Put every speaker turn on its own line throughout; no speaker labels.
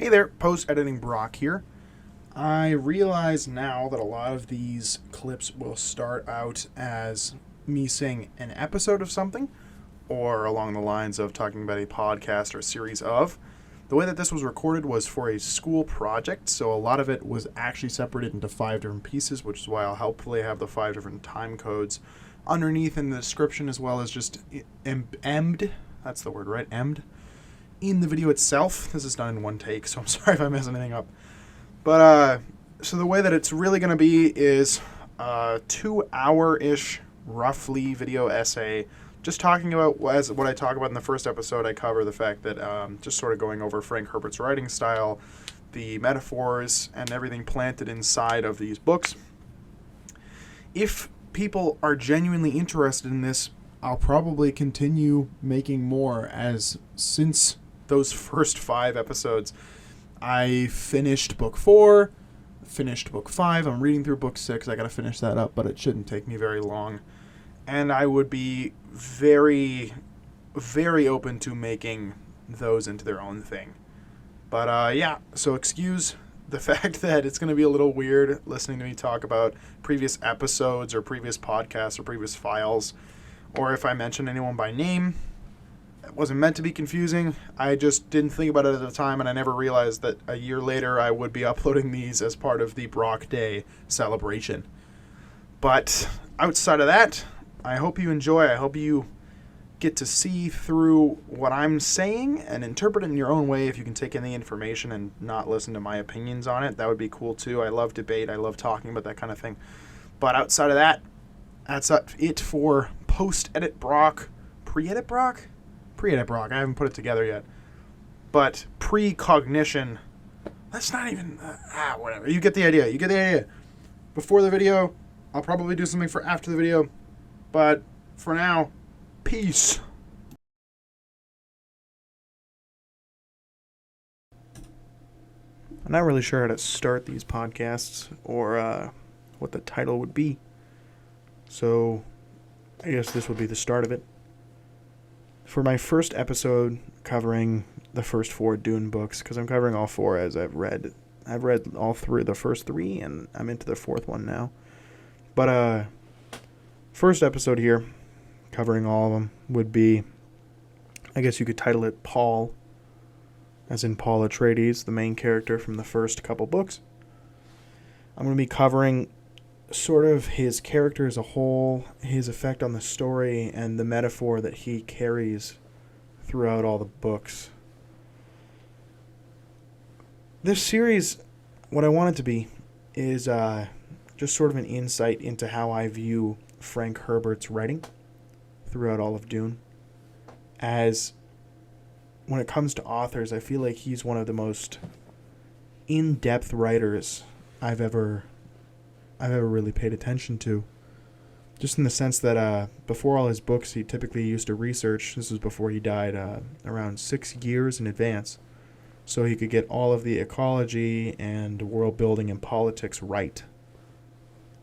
Hey there, post-editing Brock here. I realize now that a lot of these clips will start out as me saying an episode of something, or along the lines of talking about a podcast or a series of. The way that this was recorded was for a school project, so a lot of it was actually separated into 5 different pieces, which is why I'll hopefully have the 5 different time codes underneath in the description, as well as just emmed, that's the word, right? Emmed in the video itself. This is done in one take, so I'm sorry if I mess anything up. But, so the way that it's really going to be is a 2-hour-ish, roughly, video essay, just talking about, as what I talk about in the first episode. I cover the fact that, just sort of going over Frank Herbert's writing style, the metaphors, and everything planted inside of these books. If people are genuinely interested in this, I'll probably continue making more, as since those first 5 episodes, I finished book 4, finished book 5, I'm reading through book 6, I gotta finish that up, but it shouldn't take me very long, and I would be very, very open to making those into their own thing. But yeah, so excuse the fact that it's going to be a little weird listening to me talk about previous episodes or previous podcasts or previous files, or if I mention anyone by name. It wasn't meant to be confusing. I just didn't think about it at the time, and I never realized that a year later I would be uploading these as part of the BrockDay celebration. But outside of that, I hope you enjoy. I hope you get to see through what I'm saying and interpret it in your own way. If you can take in the information and not listen to my opinions on it, that would be cool too. I love debate. I love talking about that kind of thing. But outside of that, that's it for post-edit Brock. Pre-edit Brock? Pre-edit Brock. I haven't put it together yet. But precognition. That's not even... whatever. You get the idea. You get the idea. Before the video, I'll probably do something for after the video. But for now, peace. I'm not really sure how to start these podcasts or what the title would be. So I guess this would be the start of it. For my first episode covering the first 4 Dune books, because I'm covering all 4 as I've read all 3, the first 3, and I'm into the 4th one now. But first episode here, covering all of them, would be, I guess you could title it Paul, as in Paul Atreides, the main character from the first couple books. I'm going to be covering sort of his character as a whole, his effect on the story, and the metaphor that he carries throughout all the books. This series, what I want it to be, is just sort of an insight into how I view Frank Herbert's writing throughout all of Dune. As when it comes to authors, I feel like he's one of the most in-depth writers I've ever really paid attention to. Just in the sense that before all his books, he typically used to research, this was before he died, around 6 years in advance, so he could get all of the ecology and world building and politics right,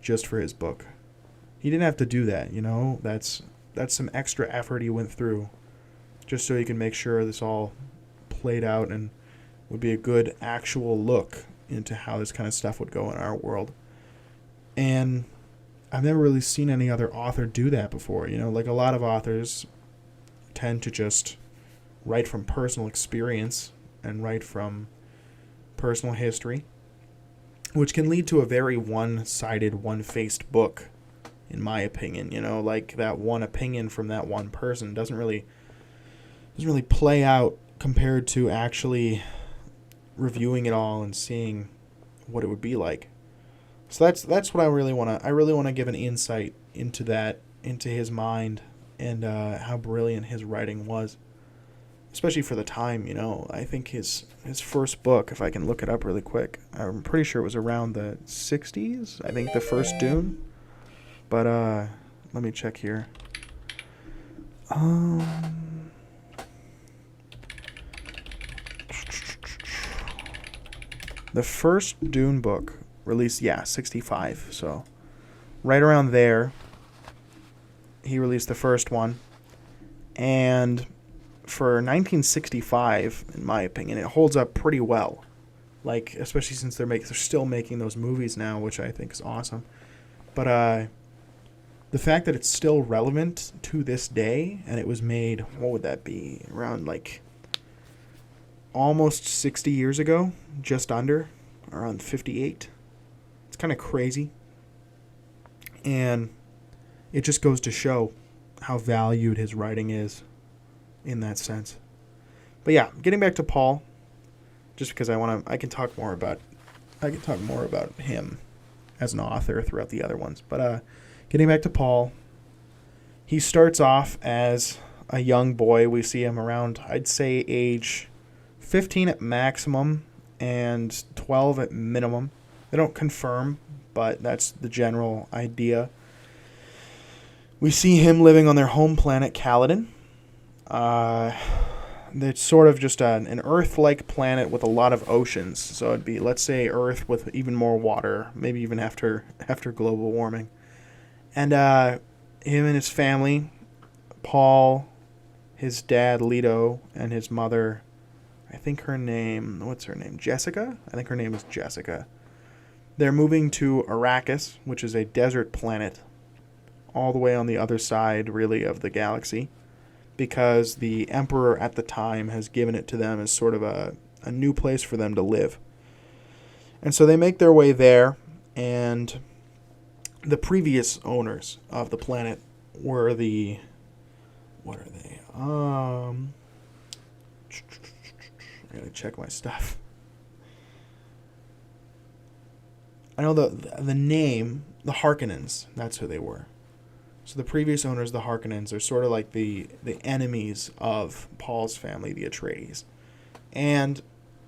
just for his book. He didn't have to do that, you know. That's some extra effort he went through, just so he can make sure this all played out and would be a good actual look into how this kind of stuff would go in our world. And I've never really seen any other author do that before. You know, like a lot of authors tend to just write from personal experience and write from personal history, which can lead to a very one-sided, one-faced book, in my opinion. You know, like that one opinion from that one person doesn't really play out compared to actually reviewing it all and seeing what it would be like. So that's what I really want to give an insight into that, into his mind, and how brilliant his writing was, especially for the time. You know, I think his first book, if I can look it up really quick, I'm pretty sure it was around the 60s. I think the first Dune, but let me check here. The first Dune book released, 65, so right around there he released the first one, and for 1965, in my opinion, it holds up pretty well. Like, especially since they're still making those movies now, which I think is awesome. But the fact that it's still relevant to this day, and it was made, what would that be, around like almost 60 years ago, just under, around 58. It's kind of crazy. And it just goes to show how valued his writing is in that sense. But yeah, getting back to Paul, just because I can talk more about him as an author throughout the other ones. But getting back to Paul, he starts off as a young boy. We see him around, I'd say, age 15 at maximum and 12 at minimum. They don't confirm, but that's the general idea. We see him living on their home planet, Caladan. It's sort of just an Earth-like planet with a lot of oceans. So it'd be, let's say, Earth with even more water, maybe even after global warming. And him and his family, Paul, his dad, Leto, and his mother, what's her name? Jessica? I think her name is Jessica. They're moving to Arrakis, which is a desert planet, all the way on the other side, really, of the galaxy, because the Emperor at the time has given it to them as sort of a new place for them to live. And so they make their way there, and the previous owners of the planet were what are they? I gotta check my stuff. I know the name, the Harkonnens, that's who they were. So the previous owners, the Harkonnens, are sort of like the enemies of Paul's family, the Atreides. And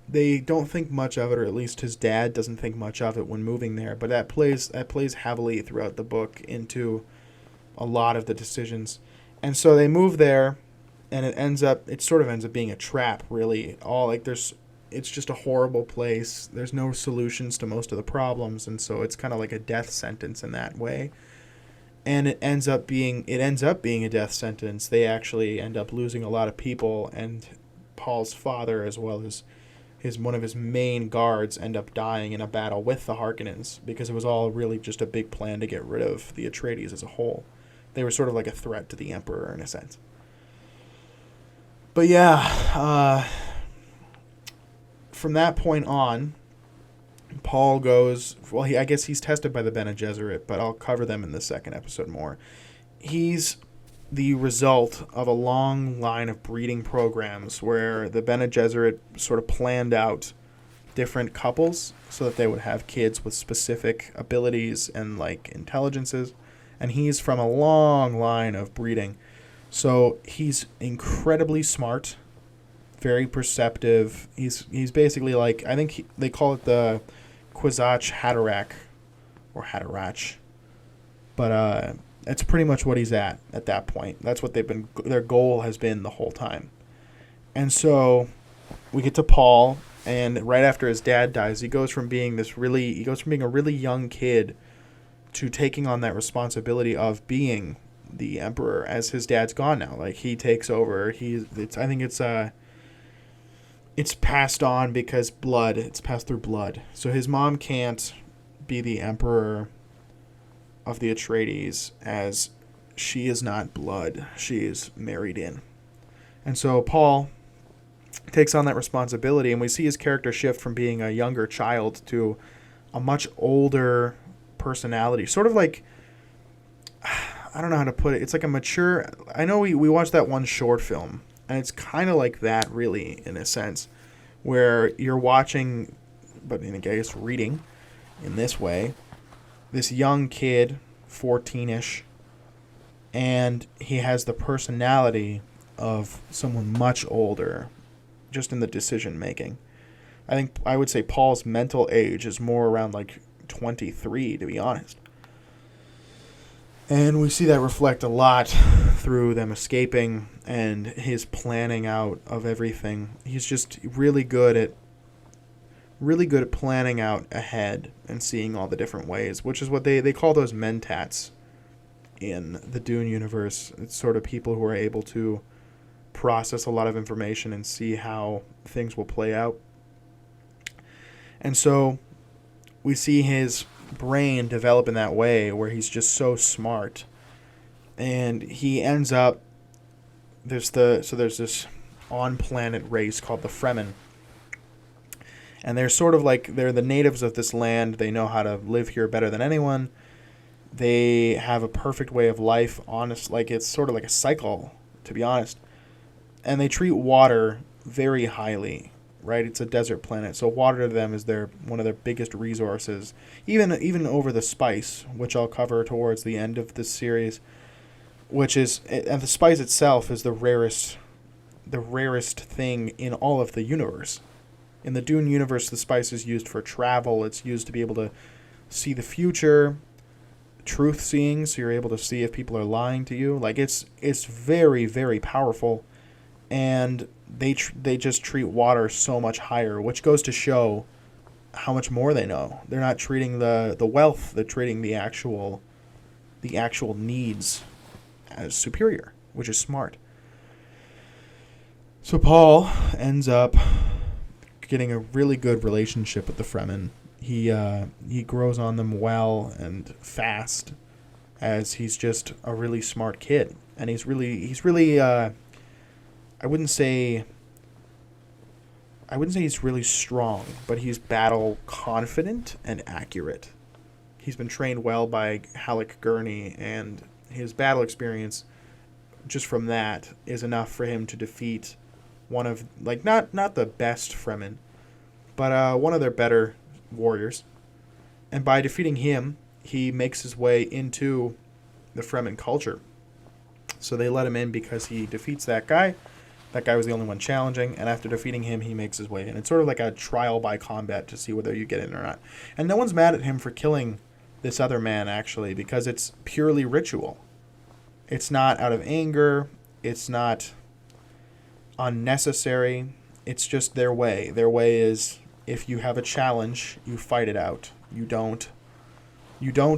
they don't think much of it, or at least his dad doesn't think much of it when moving there. But that plays heavily throughout the book into a lot of the decisions. And so they move there, and it sort of ends up being a trap, really. It's just a horrible place. There's no solutions to most of the problems, and so it's kind of like a death sentence in that way. And it ends up being a death sentence. They actually end up losing a lot of people, and Paul's father, as well as one of his main guards, end up dying in a battle with the Harkonnens, because it was all really just a big plan to get rid of the Atreides as a whole. They were sort of like a threat to the Emperor in a sense. But yeah, from that point on, Paul goes, I guess he's tested by the Bene Gesserit, but I'll cover them in the second episode more. He's the result of a long line of breeding programs where the Bene Gesserit sort of planned out different couples so that they would have kids with specific abilities and like intelligences. And he's from a long line of breeding. So he's incredibly smart, very perceptive. He's basically like, I think they call it the Kwisatz Haderach, or Haderach. But that's pretty much what he's at that point. That's what their goal has been the whole time. And so we get to Paul, and right after his dad dies, he goes from being a really young kid to taking on that responsibility of being the Emperor, as his dad's gone now. Like, he takes over. I think it's passed on because it's passed through blood. So his mom can't be the Emperor of the Atreides, as she is not blood. She is married in. And so Paul takes on that responsibility, and we see his character shift from being a younger child to a much older personality. Sort of like, I don't know how to put it. It's like a mature... I know we watched that one short film, and it's kind of like that, really, in a sense, where you're watching, but in a case, reading, in this way, this young kid, 14-ish, and he has the personality of someone much older, just in the decision-making. I would say Paul's mental age is more around, like, 23, to be honest. And we see that reflect a lot through them escaping and his planning out of everything. He's just really good at planning out ahead and seeing all the different ways, which is what they call those mentats in the Dune universe. It's sort of people who are able to process a lot of information and see how things will play out. And so we see his brain develop in that way where he's just so smart. And he ends up, there's this on-planet race called the Fremen. And they're sort of like, they're the natives of this land. They know how to live here better than anyone. They have a perfect way of life, like it's sort of like a cycle, to be honest. And they treat water very highly, right? It's a desert planet, so water to them is one of their biggest resources. Even over the spice, which I'll cover towards the end of this series, and the spice itself is the rarest thing in all of the universe. In the Dune universe, the spice is used for travel. It's used to be able to see the future, truth seeing, so you're able to see if people are lying to you. Like it's very, very powerful, and they just treat water so much higher, which goes to show how much more they know. They're not treating the wealth; they're treating the actual needs as superior, which is smart. So Paul ends up getting a really good relationship with the Fremen. He grows on them well and fast, as he's just a really smart kid, and he's really I wouldn't say he's really strong, but he's battle confident and accurate. He's been trained well by Halleck Gurney, and his battle experience just from that is enough for him to defeat one of, like, not the best Fremen, but one of their better warriors. And by defeating him, he makes his way into the Fremen culture. So they let him in because he defeats that guy. That guy was the only one challenging, and after defeating him, he makes his way in. It's sort of like a trial by combat to see whether you get in or not. And no one's mad at him for killing this other man, actually, because it's purely ritual. It's not out of anger. It's not unnecessary. It's just their way. Their way is, if you have a challenge, you fight it out. You don't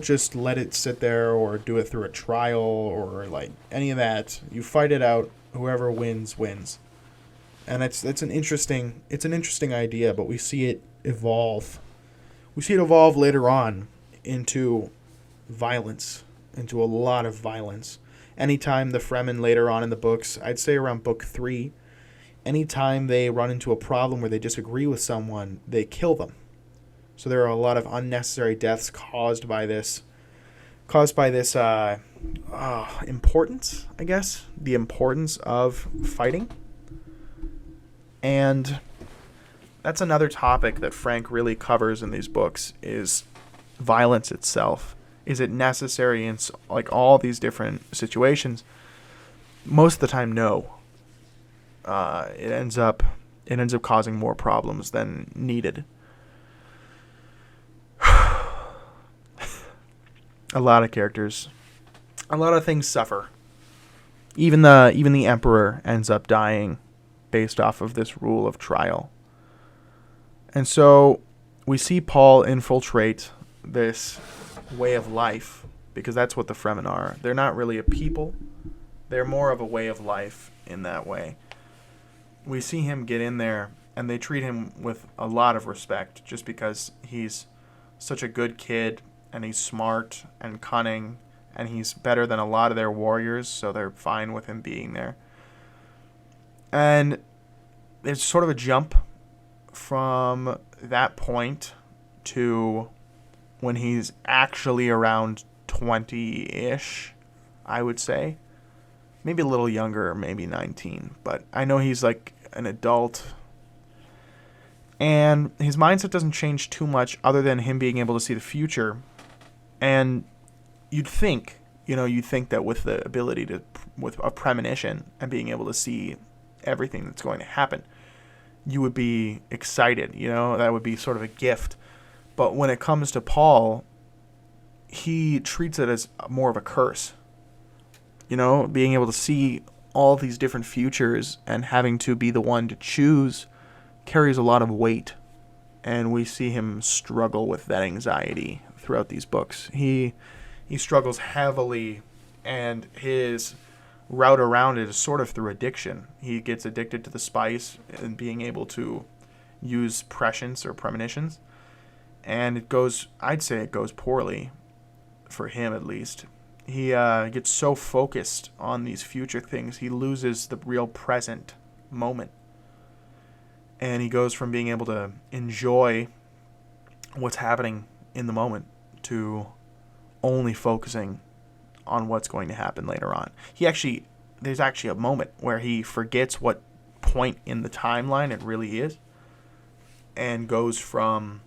just let it sit there or do it through a trial or like any of that. You fight it out. Whoever wins wins. And it's an interesting idea, but we see it evolve. We see it evolve later on into violence, into a lot of violence. Anytime the Fremen later on in the books, I'd say around book 3, anytime they run into a problem where they disagree with someone, they kill them. So there are a lot of unnecessary deaths caused by this importance, I guess, the importance of fighting. And that's another topic that Frank really covers in these books, is violence itself. Is it necessary in like all these different situations? Most of the time, no. It ends up causing more problems than needed. A lot of characters, a lot of things suffer. Even the Emperor ends up dying based off of this rule of trial. And so we see Paul infiltrate this way of life, because that's what the Fremen are. They're not really a people. They're more of a way of life in that way. We see him get in there, and they treat him with a lot of respect just because he's such a good kid, and he's smart and cunning, and he's better than a lot of their warriors, so they're fine with him being there. And it's sort of a jump from that point to when he's actually around 20-ish, I would say. Maybe a little younger, maybe 19. But I know he's like an adult. And his mindset doesn't change too much other than him being able to see the future. And you'd think that with the ability with a premonition and being able to see everything that's going to happen, you would be excited, that would be sort of a gift. But when it comes to Paul, he treats it as more of a curse. Being able to see all these different futures and having to be the one to choose carries a lot of weight. And we see him struggle with that anxiety throughout these books. He struggles heavily, and his route around it is sort of through addiction. He gets addicted to the spice and being able to use prescience or premonitions. And I'd say it goes poorly, for him at least. He gets so focused on these future things, he loses the real present moment. And he goes from being able to enjoy what's happening in the moment to only focusing on what's going to happen later on. There's actually a moment where he forgets what point in the timeline it really is, and goes from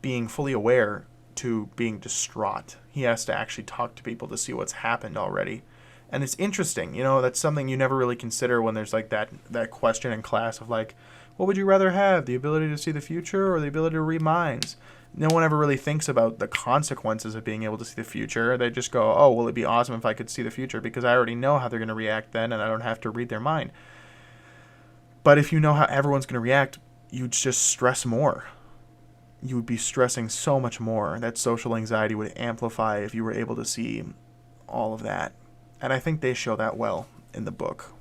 being fully aware to being distraught. He has to actually talk to people to see what's happened already. And it's interesting, that's something you never really consider when there's like that question in class of like, what would you rather have, the ability to see the future or the ability to read minds? No one ever really thinks about the consequences of being able to see the future. They just go, oh, well, it'd be awesome if I could see the future because I already know how they're going to react then and I don't have to read their mind. But if you know how everyone's going to react, you'd just stress more. You would be stressing so much more. That social anxiety would amplify if you were able to see all of that. And I think they show that well in the book.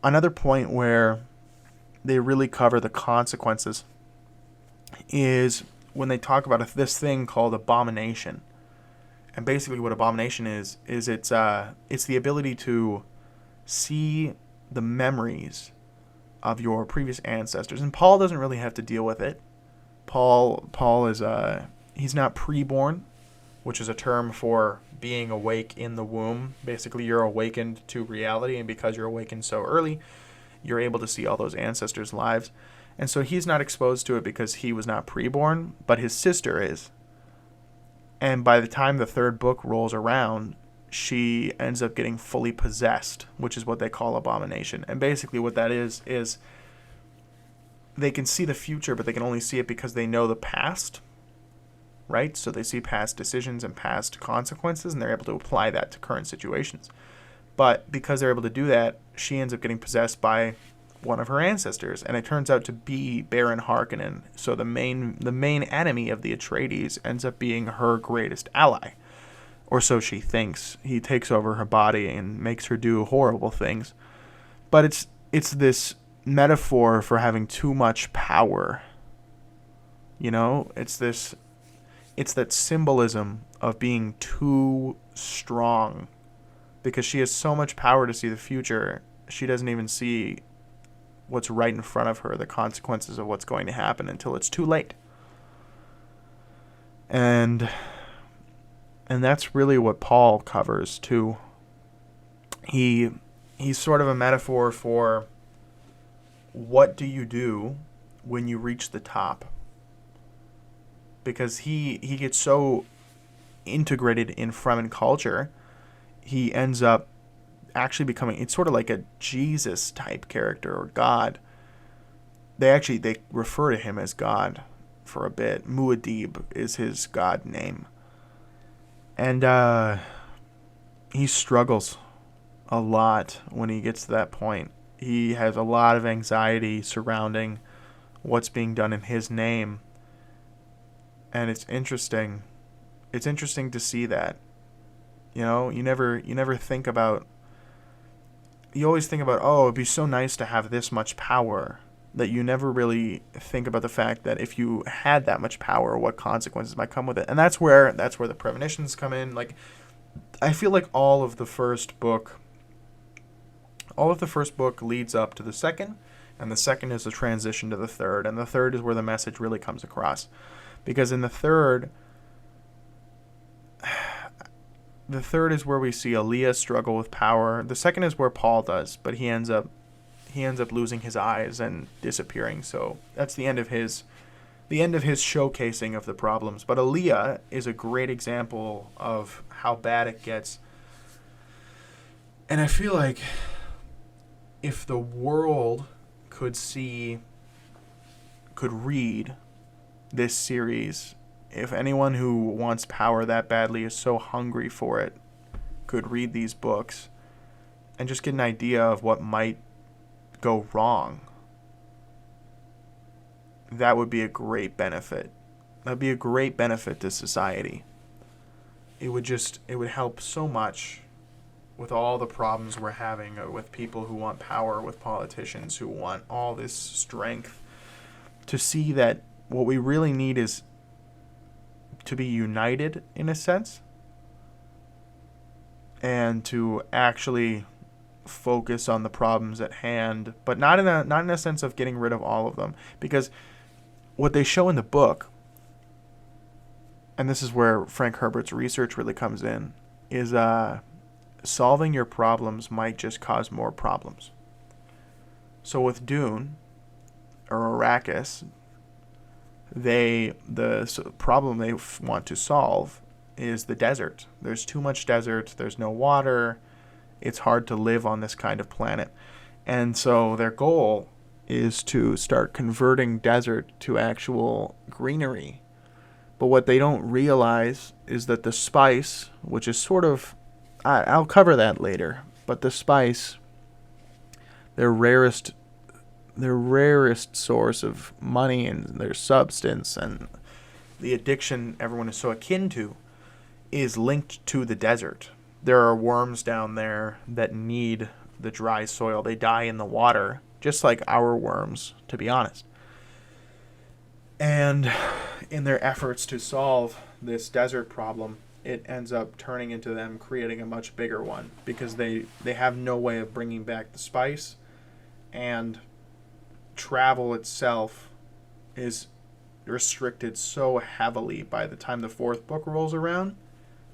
Another point where they really cover the consequences is when they talk about this thing called abomination. And basically what abomination is it's the ability to see the memories of your previous ancestors. And Paul doesn't really have to deal with it. Paul is he's not preborn, which is a term for being awake in the womb. Basically, you're awakened to reality, and because you're awakened so early, you're able to see all those ancestors' lives. And so he's not exposed to it because he was not preborn, but his sister is. And by the time the third book rolls around, she ends up getting fully possessed, which is what they call abomination. And basically what that is they can see the future, but they can only see it because they know the past, right? So they see past decisions and past consequences, and they're able to apply that to current situations. But because they're able to do that, she ends up getting possessed by one of her ancestors, and it turns out to be Baron Harkonnen. So the main enemy of the Atreides ends up being her greatest ally, or so she thinks. He takes over her body and makes her do horrible things. But it's this metaphor for having too much power. It's that symbolism of being too strong, because she has so much power to see the future, she doesn't even see what's right in front of her, the consequences of what's going to happen, until it's too late. And that's really what Paul covers too. He's sort of a metaphor for what do you do when you reach the top. Because he gets so integrated in Fremen culture, he ends up actually becoming, it's sort of like a Jesus type character, or God. They refer to him as God for a bit. Muad'Dib is his God name. And he struggles a lot when he gets to that point. He has a lot of anxiety surrounding what's being done in his name. And it's interesting. It's interesting to see that. You never think about, you always think about, oh, it'd be so nice to have this much power, that you never really think about the fact that if you had that much power, what consequences might come with it. And that's where the premonitions come in. Like, I feel like all of the first book leads up to the second, and the second is the transition to the third, and the third is where the message really comes across. Because in the third is where we see Aaliyah struggle with power. The second is where Paul does, but he ends up losing his eyes and disappearing. So that's the end of his showcasing of the problems. But Aaliyah is a great example of how bad it gets. And I feel like if the world could read this series, if anyone who wants power that badly, is so hungry for it, could read these books and just get an idea of what might go wrong, that would be a great benefit. That would be a great benefit to society. It would help so much with all the problems we're having with people who want power, with politicians who want all this strength, to see that what we really need is to be united in a sense, and to actually focus on the problems at hand, but not in a sense of getting rid of all of them. Because what they show in the book, and this is where Frank Herbert's research really comes in, is solving your problems might just cause more problems. So with Dune or Arrakis, the problem they want to solve is the desert. There's too much desert. There's no water. It's hard to live on this kind of planet. And so their goal is to start converting desert to actual greenery. But what they don't realize is that the spice, which is sort of, I'll cover that later, but the spice, their rarest source of money and their substance and the addiction everyone is so akin to, is linked to the desert. There are worms down there that need the dry soil. They die in the water, just like our worms, to be honest. And in their efforts to solve this desert problem, it ends up turning into them creating a much bigger one, because they have no way of bringing back the spice, and travel itself is restricted so heavily by the time the fourth book rolls around,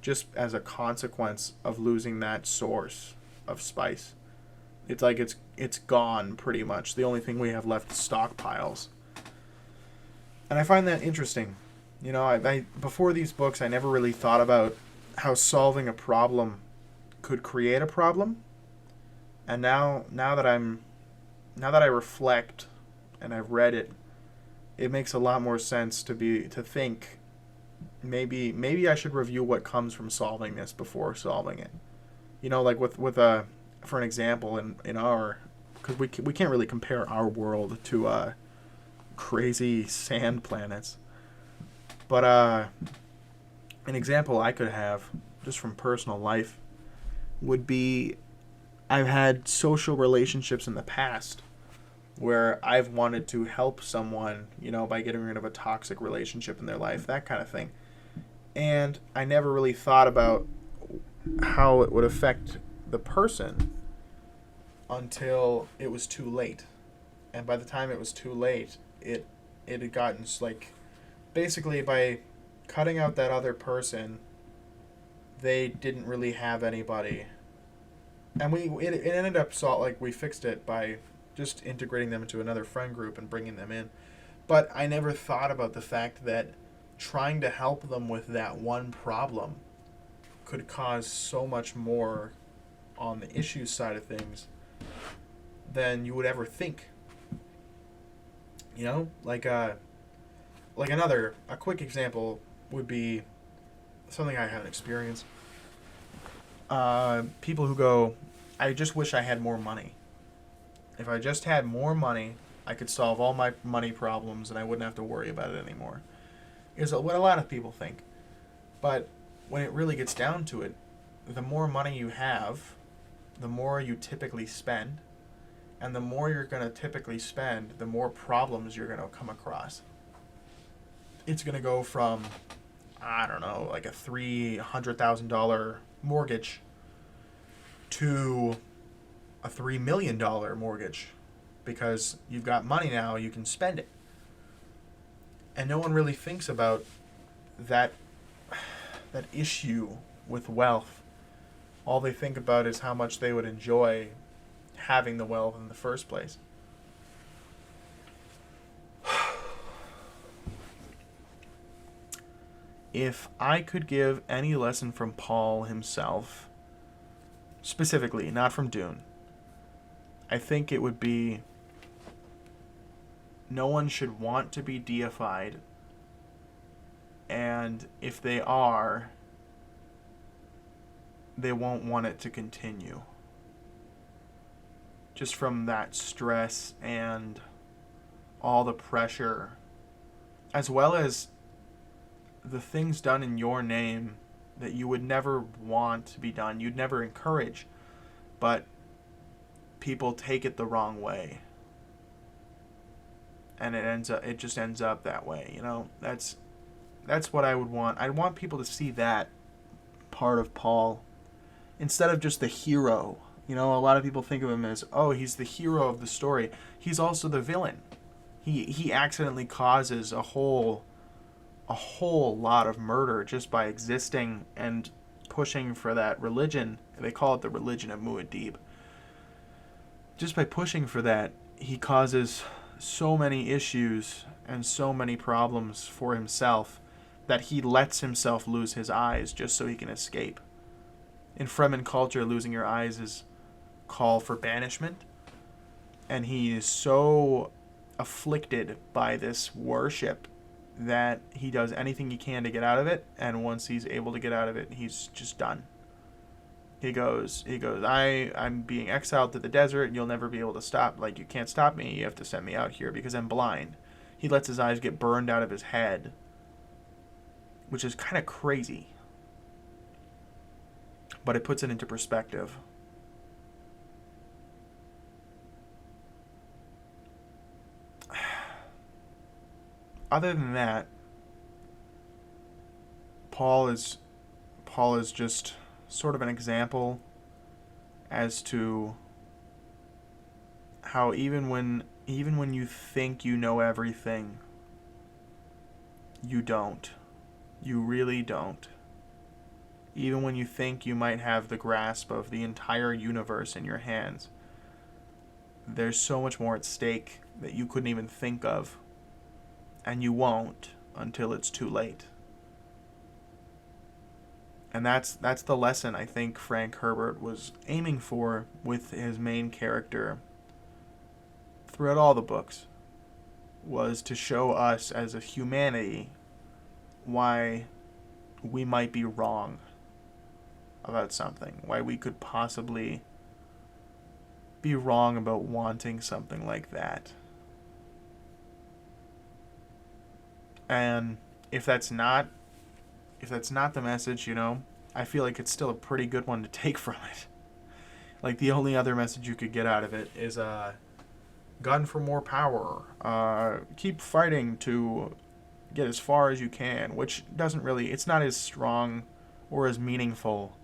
just as a consequence of losing that source of spice. It's like it's gone pretty much. The only thing we have left is stockpiles. And I find that interesting. You know, I before these books, I never really thought about how solving a problem could create a problem. And now that I reflect and I've read it, it makes a lot more sense to think maybe I should review what comes from solving this before solving it. You know, like with for an example, in our, because we can't really compare our world to crazy sand planets. But an example I could have just from personal life would be, I've had social relationships in the past where I've wanted to help someone, you know, by getting rid of a toxic relationship in their life, that kind of thing. And I never really thought about how it would affect the person until it was too late. And by the time it was too late, it had gotten, like, basically by cutting out that other person, they didn't really have anybody. And it ended up we fixed it by just integrating them into another friend group and bringing them in. But I never thought about the fact that trying to help them with that one problem could cause so much more on the issues side of things than you would ever think. You know, like a quick example would be something I haven't experienced. People who go, I just wish I had more money. If I just had more money, I could solve all my money problems and I wouldn't have to worry about it anymore. Is what a lot of people think. But when it really gets down to it, the more money you have, the more you typically spend. And the more you're going to typically spend, the more problems you're going to come across. It's going to go from, I don't know, like a $300,000 mortgage to a $3 million mortgage, because you've got money now, you can spend it. And no one really thinks about that issue with wealth. All they think about is how much they would enjoy having the wealth in the first place. If I could give any lesson from Paul himself, specifically, not from Dune, I think it would be, no one should want to be deified, and if they are, they won't want it to continue. Just from that stress and all the pressure, as well as the things done in your name that you would never want to be done, you'd never encourage, but people take it the wrong way. And it just ends up that way, you know? That's what I would want. I'd want people to see that part of Paul instead of just the hero. You know, a lot of people think of him as, oh, he's the hero of the story. He's also the villain. He accidentally causes a whole lot of murder just by existing and pushing for that religion. They call it the religion of Muad'Dib. Just by pushing for that, he causes so many issues and so many problems for himself that he lets himself lose his eyes just so he can escape. In Fremen culture, losing your eyes is call for banishment, and he is so afflicted by this worship that he does anything he can to get out of it, and once he's able to get out of it, he's just done. He goes, I'm being exiled to the desert, and you'll never be able to stop. Like, you can't stop me. You have to send me out here because I'm blind. He lets his eyes get burned out of his head, which is kind of crazy. But it puts it into perspective. Other than that, Paul is just sort of an example as to how even when you think you know everything, you don't. You really don't. Even when you think you might have the grasp of the entire universe in your hands, there's so much more at stake that you couldn't even think of, and you won't until it's too late. And that's the lesson I think Frank Herbert was aiming for with his main character throughout all the books, was to show us as a humanity why we might be wrong about something, why we could possibly be wrong about wanting something like that. And if that's not the message, you know, I feel like it's still a pretty good one to take from it. Like, the only other message you could get out of it is gun for more power. Keep fighting to get as far as you can, which it's not as strong or as meaningful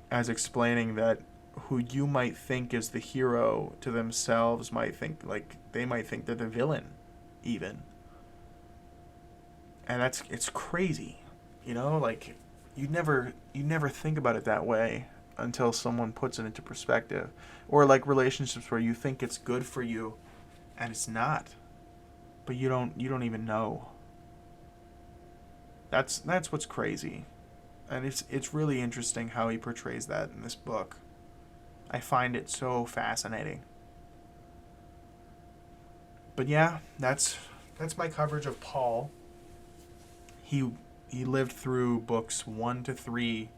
as explaining that who you might think is the hero to themselves might think they're the villain, even. And it's crazy, you know, like you never think about it that way until someone puts it into perspective. Or like relationships where you think it's good for you and it's not, but you don't even know. That's what's crazy. And it's really interesting how he portrays that in this book. I find it so fascinating. But yeah, that's my coverage of Paul. He lived through books 1 to 3,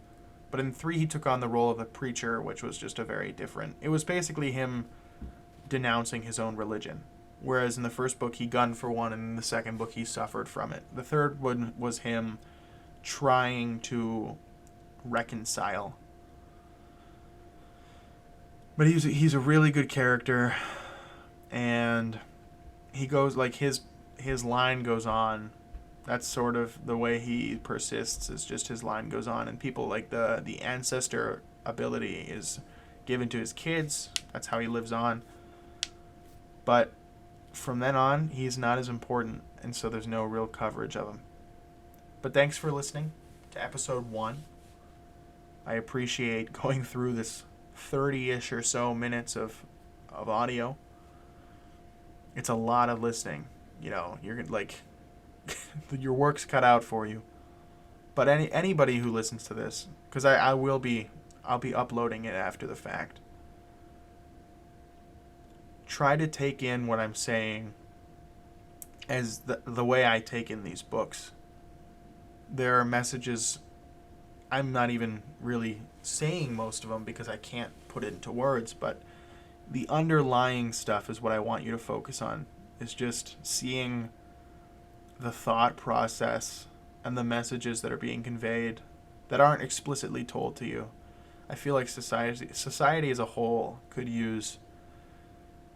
but in 3 he took on the role of the preacher, which was just a very different. It was basically him denouncing his own religion. Whereas in the first book he gunned for one, and in the second book he suffered from it. The third one was him trying to reconcile. But he's a really good character, and he goes, like, his line goes on. That's sort of the way he persists, is just his line goes on, and people, like, the ancestor ability is given to his kids. That's how he lives on. But from then on, he's not as important, and so there's no real coverage of him. But thanks for listening to episode 1. I appreciate going through this 30-ish or so minutes of audio. It's a lot of listening. You know, you're like, your work's cut out for you. But anybody who listens to this, because I'll be uploading it after the fact. Try to take in what I'm saying as the way I take in these books. There are messages I'm not even really saying most of them because I can't put it into words, but the underlying stuff is what I want you to focus on. Is just seeing the thought process and the messages that are being conveyed that aren't explicitly told to you. I feel like society as a whole could use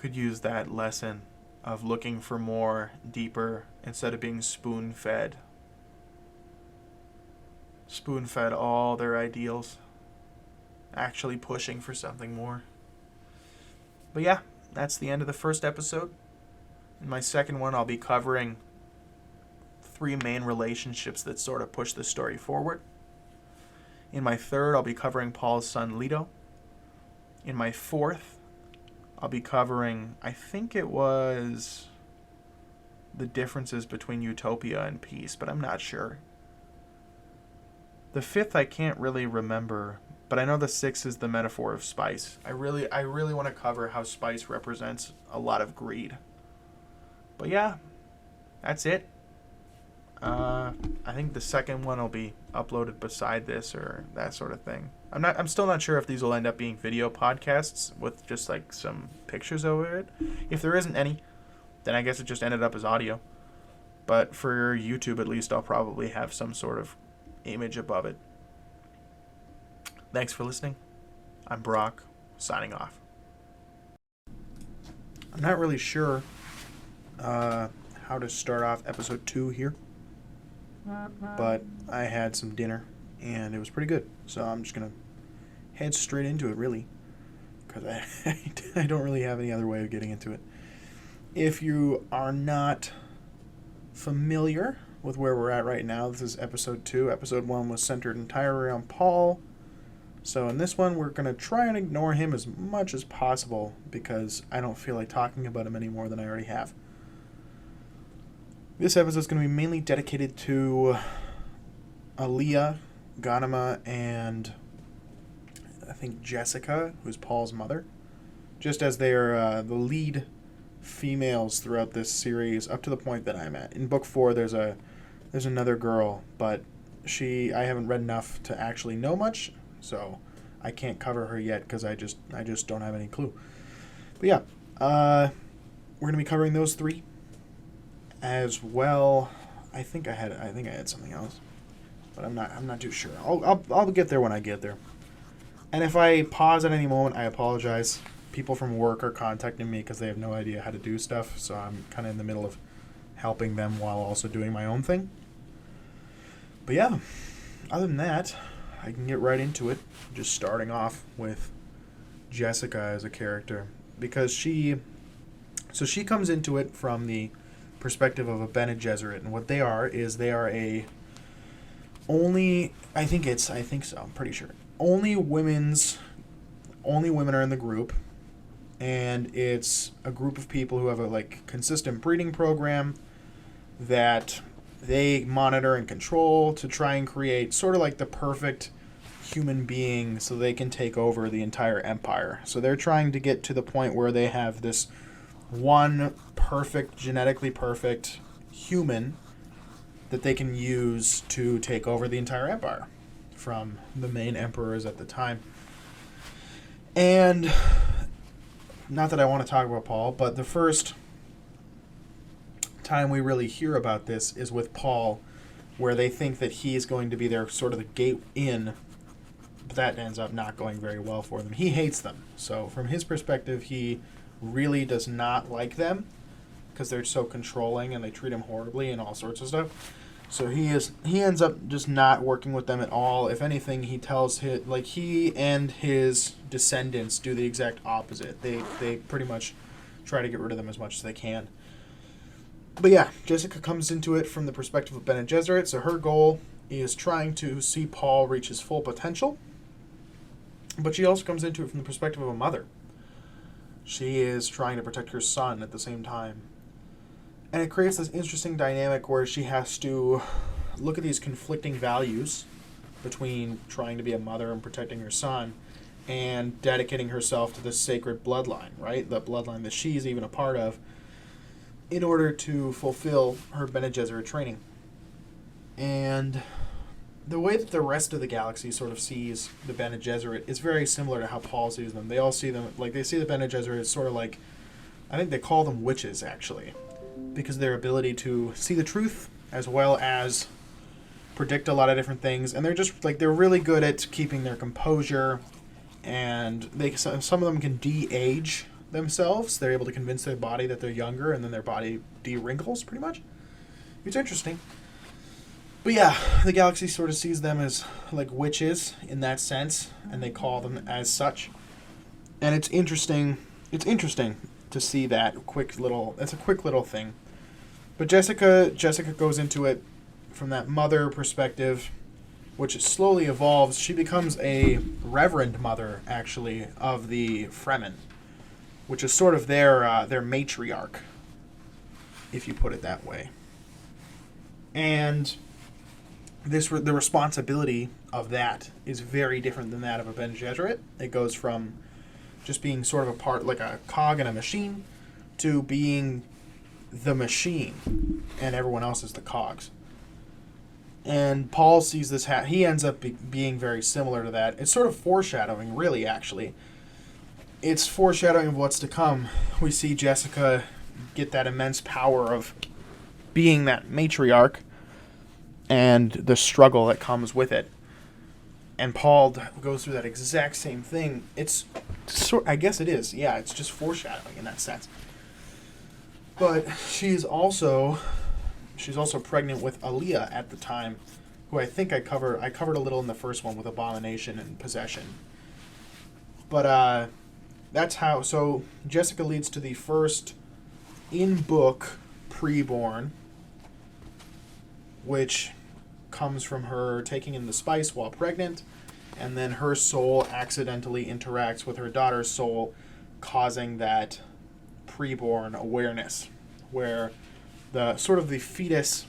that lesson of looking for more, deeper, instead of being spoon-fed all their ideals, actually pushing for something more. But yeah, that's the end of the first episode. In my second one, I'll be covering 3 main relationships that sort of push the story forward. In my third, I'll be covering Paul's son Leto. In my fourth, I'll be covering, I think it was the differences between utopia and peace, but I'm not sure. The fifth I can't really remember, but I know the sixth is the metaphor of spice. I really want to cover how spice represents a lot of greed. But yeah, that's it. I think the second one will be uploaded beside this or that sort of thing. I'm still not sure if these will end up being video podcasts with just like some pictures over it. If there isn't any, then I guess it just ended up as audio. But for YouTube at least, I'll probably have some sort of image above it. Thanks for listening. I'm Brock, signing off. I'm not really sure how to start off episode 2 here, but I had some dinner and it was pretty good, so I'm just gonna head straight into it, really, because I don't really have any other way of getting into it. If you are not familiar with where we're at right now, this is episode 2. Episode 1 was centered entirely around Paul, so in this one we're gonna try and ignore him as much as possible because I don't feel like talking about him any more than I already have. This episode is going to be mainly dedicated to Aaliyah, Ghanima, and I think Jessica, who's Paul's mother, just as they are the lead females throughout this series up to the point that I'm at. In book 4, there's another girl, but I haven't read enough to actually know much, so I can't cover her yet because I just don't have any clue. But yeah, we're going to be covering those 3. As well, I think I had something else, but I'm not too sure. I'll get there when I get there. And if I pause at any moment, I apologize. People from work are contacting me because they have no idea how to do stuff, so I'm kind of in the middle of helping them while also doing my own thing. But yeah, other than that, I can get right into it. Just starting off with Jessica as a character, because she comes into it from the perspective of a Bene Gesserit, and what they are a I think so, I'm pretty sure. Only women are in the group, and it's a group of people who have a consistent breeding program that they monitor and control to try and create sort of like the perfect human being so they can take over the entire empire. So they're trying to get to the point where they have this one perfect, genetically perfect human that they can use to take over the entire empire from the main emperors at the time. And not that I want to talk about Paul, but the first time we really hear about this is with Paul, where they think that he is going to be their sort of the gate in, but that ends up not going very well for them. He hates them. So from his perspective, he really does not like them because they're so controlling and they treat him horribly and all sorts of stuff. So he ends up just not working with them at all. If anything, he and his descendants do the exact opposite. They pretty much try to get rid of them as much as they can. But yeah, Jessica comes into it from the perspective of Bene Gesserit, so her goal is trying to see Paul reach his full potential. But she also comes into it from the perspective of a mother. She is trying to protect her son at the same time. And it creates this interesting dynamic where she has to look at these conflicting values between trying to be a mother and protecting her son and dedicating herself to this sacred bloodline, right? The bloodline that she's even a part of, in order to fulfill her Bene Gesserit training. And the way that the rest of the galaxy sort of sees the Bene Gesserit is very similar to how Paul sees them. They all see them, they see the Bene Gesserit as sort of like, I think they call them witches, actually, because of their ability to see the truth as well as predict a lot of different things. And they're just, they're really good at keeping their composure
and some of them can de-age themselves. They're able to convince their body that they're younger, and then their body de-wrinkles, pretty much. It's interesting. But yeah, the galaxy sort of sees them as like witches in that sense, and they call them as such. And it's interesting. It's interesting to see that quick little. It's a quick little thing. But Jessica goes into it from that mother perspective, which slowly evolves. She becomes a reverend mother, actually, of the Fremen, which is sort of their matriarch, if you put it that way. And the responsibility of that is very different than that of a Bene Gesserit. It goes from just being sort of a part, like a cog in a machine, to being the machine, and everyone else is the cogs. And Paul sees this he ends up being very similar to that. It's sort of foreshadowing, really, actually. It's foreshadowing of what's to come. We see Jessica get that immense power of being that matriarch and the struggle that comes with it. And Paul goes through that exact same thing. I guess it is. Yeah, it's just foreshadowing in that sense. But she's also pregnant with Aaliyah at the time, who I think I covered a little in the first one with Abomination and Possession. But that's how. So Jessica leads to the first in-book preborn, which comes from her taking in the spice while pregnant, and then her soul accidentally interacts with her daughter's soul, causing that preborn awareness, where the fetus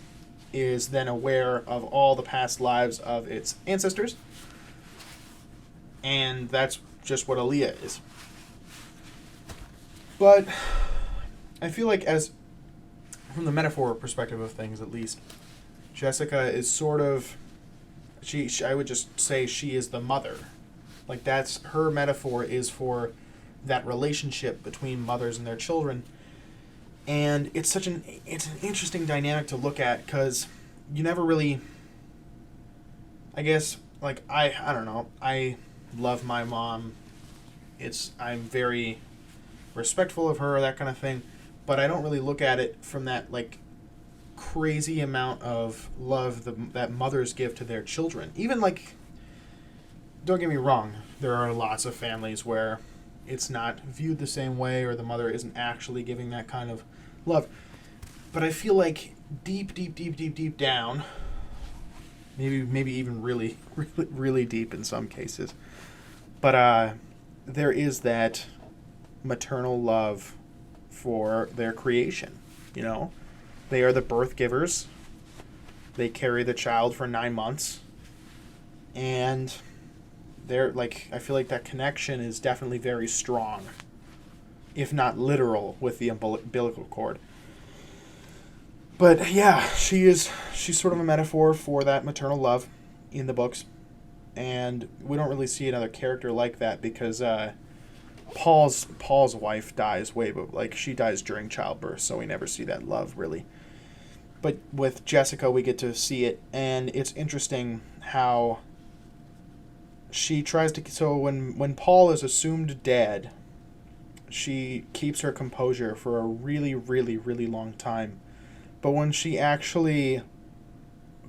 is then aware of all the past lives of its ancestors, and that's just what Aaliyah is. But I feel like, as from the metaphor perspective of things at least, Jessica is sort of, I would just say she is the mother. Like, that's her metaphor, is for that relationship between mothers and their children. And it's an interesting dynamic to look at, because you never really, I guess, like, I don't know, I love my mom. I'm very respectful of her, that kind of thing, but I don't really look at it from that, like, crazy amount of love that mothers give to their children. Even, like, don't get me wrong, there are lots of families where it's not viewed the same way, or the mother isn't actually giving that kind of love. But I feel like deep down, maybe even really, really, really deep in some cases, but there is that maternal love for their creation, you know? They are the birth givers. They carry the child for 9 months. And they're, like, I feel like that connection is definitely very strong, if not literal, with the umbilical cord. But yeah, she's sort of a metaphor for that maternal love in the books. And we don't really see another character like that, because Paul's wife dies she dies during childbirth, so we never see that love, really. But with Jessica, we get to see it, and it's interesting how she tries to... So when Paul is assumed dead, she keeps her composure for a really, really, really long time. But when she actually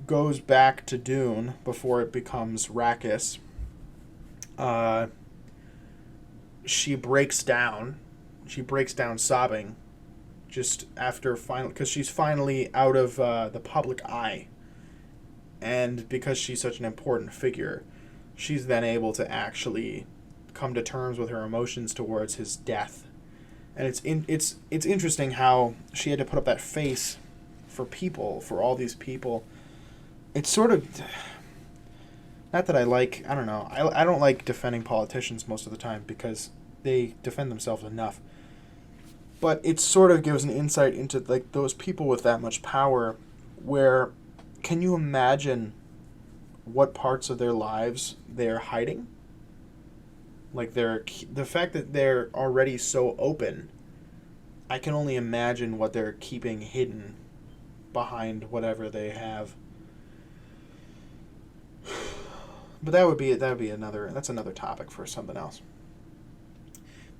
goes back to Dune, before it becomes Arrakis, she breaks down. She breaks down sobbing, just after because she's finally out of the public eye, and because she's such an important figure, she's then able to actually come to terms with her emotions towards his death. And it's interesting how she had to put up that face for all these people. It's sort of, not that I don't know, I don't like defending politicians most of the time, because they defend themselves enough. But it sort of gives an insight into, like, those people with that much power, where, can you imagine what parts of their lives they're hiding? Like, the fact that they're already so open, I can only imagine what they're keeping hidden behind whatever they have. But that's another topic for something else.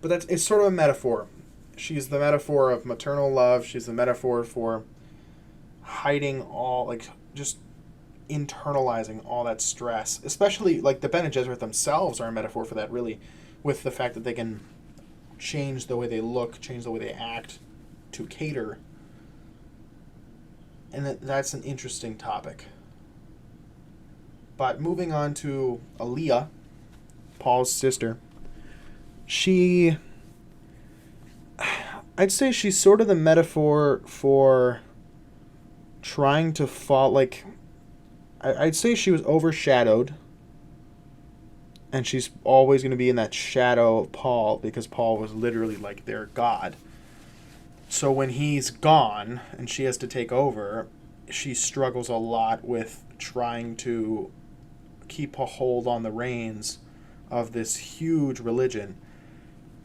But it's sort of a metaphor. She's the metaphor of maternal love. She's the metaphor for hiding all, like, just internalizing all that stress. Especially, like, the Bene Gesserit themselves are a metaphor for that, really, with the fact that they can change the way they look, change the way they act to cater. And that's an interesting topic. But moving on to Aaliyah, Paul's sister, I'd say she's sort of the metaphor for trying to fall, like, I'd say she was overshadowed, and she's always going to be in that shadow of Paul, because Paul was literally like their god. So when he's gone and she has to take over, she struggles a lot with trying to keep a hold on the reins of this huge religion,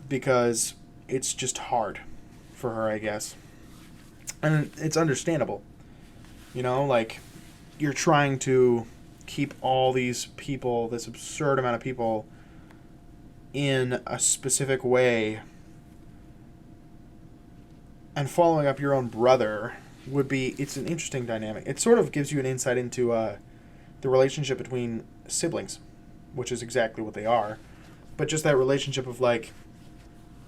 because it's just hard for her, I guess. And it's understandable. You know, like, you're trying to keep all these people, this absurd amount of people, in a specific way, and following up your own brother it's an interesting dynamic. It sort of gives you an insight into the relationship between siblings, which is exactly what they are. But just that relationship of, like,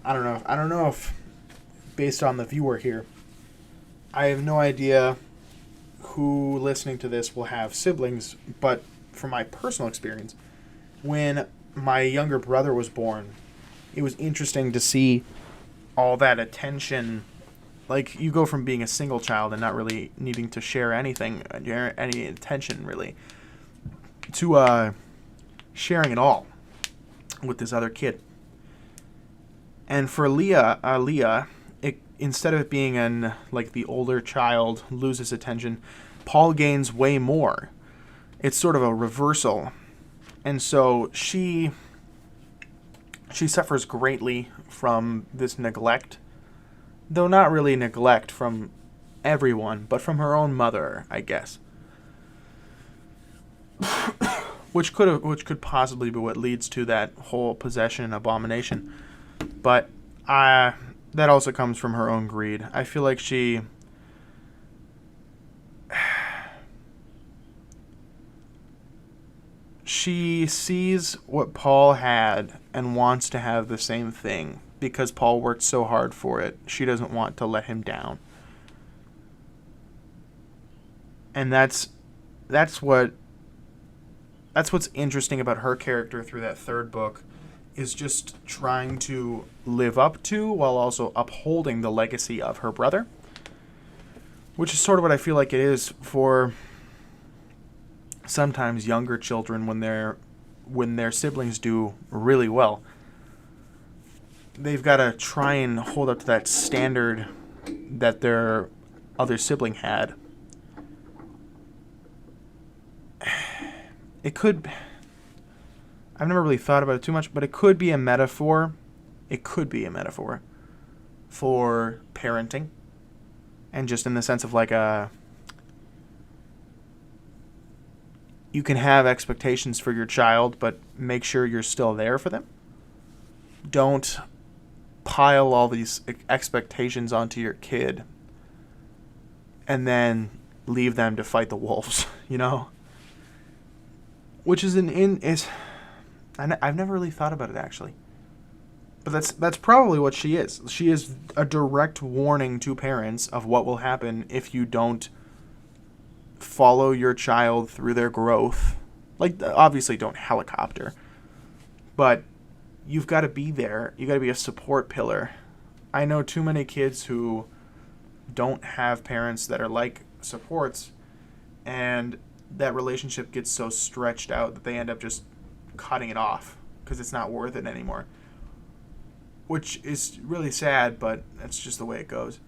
I don't know if based on the viewer here, I have no idea who listening to this will have siblings, but from my personal experience, when my younger brother was born, it was interesting to see all that attention. Like, you go from being a single child and not really needing to share anything, any attention really, to sharing it all with this other kid. And for Aaliyah, instead of it being like the older child loses attention, Paul gains way more. It's sort of a reversal. And so she suffers greatly from this neglect, though not really neglect from everyone, but from her own mother, I guess. which could possibly be what leads to that whole possession and abomination. But that also comes from her own greed. I feel like she sees what Paul had and wants to have the same thing because Paul worked so hard for it. She doesn't want to let him down. And that's what's interesting about her character through that third book, is just trying to live up to while also upholding the legacy of her brother, which is sort of what I feel like it is for sometimes younger children when their siblings do really well. They've got to try and hold up to that standard that their other sibling had. I've never really thought about it too much, but it could be a metaphor. It could be a metaphor for parenting. And just in the sense of like you can have expectations for your child, but make sure you're still there for them. Don't pile all these expectations onto your kid and then leave them to fight the wolves, you know? Which is I've never really thought about it, actually. But that's probably what she is. She is a direct warning to parents of what will happen if you don't follow your child through their growth. Like, obviously don't helicopter, but you've got to be there. You got to be a support pillar. I know too many kids who don't have parents that are like supports, and that relationship gets so stretched out that they end up just cutting it off because it's not worth it anymore. Which is really sad, but that's just the way it goes.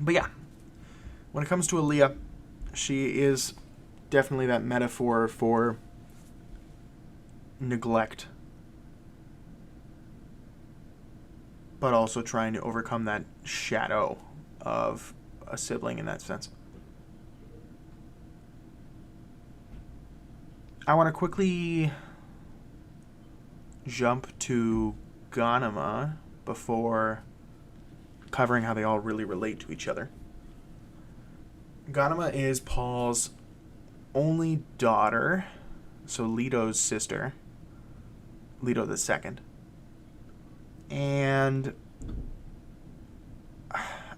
But yeah, when it comes to Aaliyah, she is definitely that metaphor for neglect, but also trying to overcome that shadow of a sibling in that sense. I want to quickly jump to Ganema before covering how they all really relate to each other. Ganema is Paul's only daughter, so Leto's sister, Leto the Second. And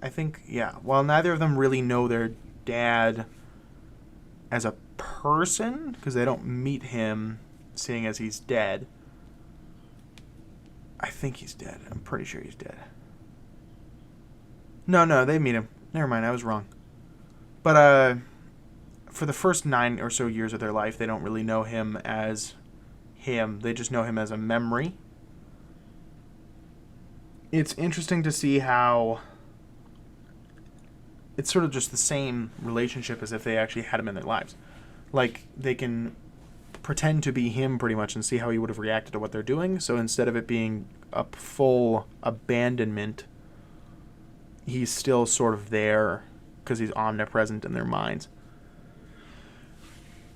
I think, while neither of them really know their dad as a person, because they don't meet him, seeing as he's dead. I think he's dead. I'm pretty sure he's dead. No, they meet him. Never mind, I was wrong. But for the first 9 or so years of their life, they don't really know him as him. They just know him as a memory. It's interesting to see how it's sort of just the same relationship as if they actually had him in their lives. Like, they can pretend to be him pretty much and see how he would have reacted to what they're doing. So instead of it being a full abandonment, he's still sort of there because he's omnipresent in their minds.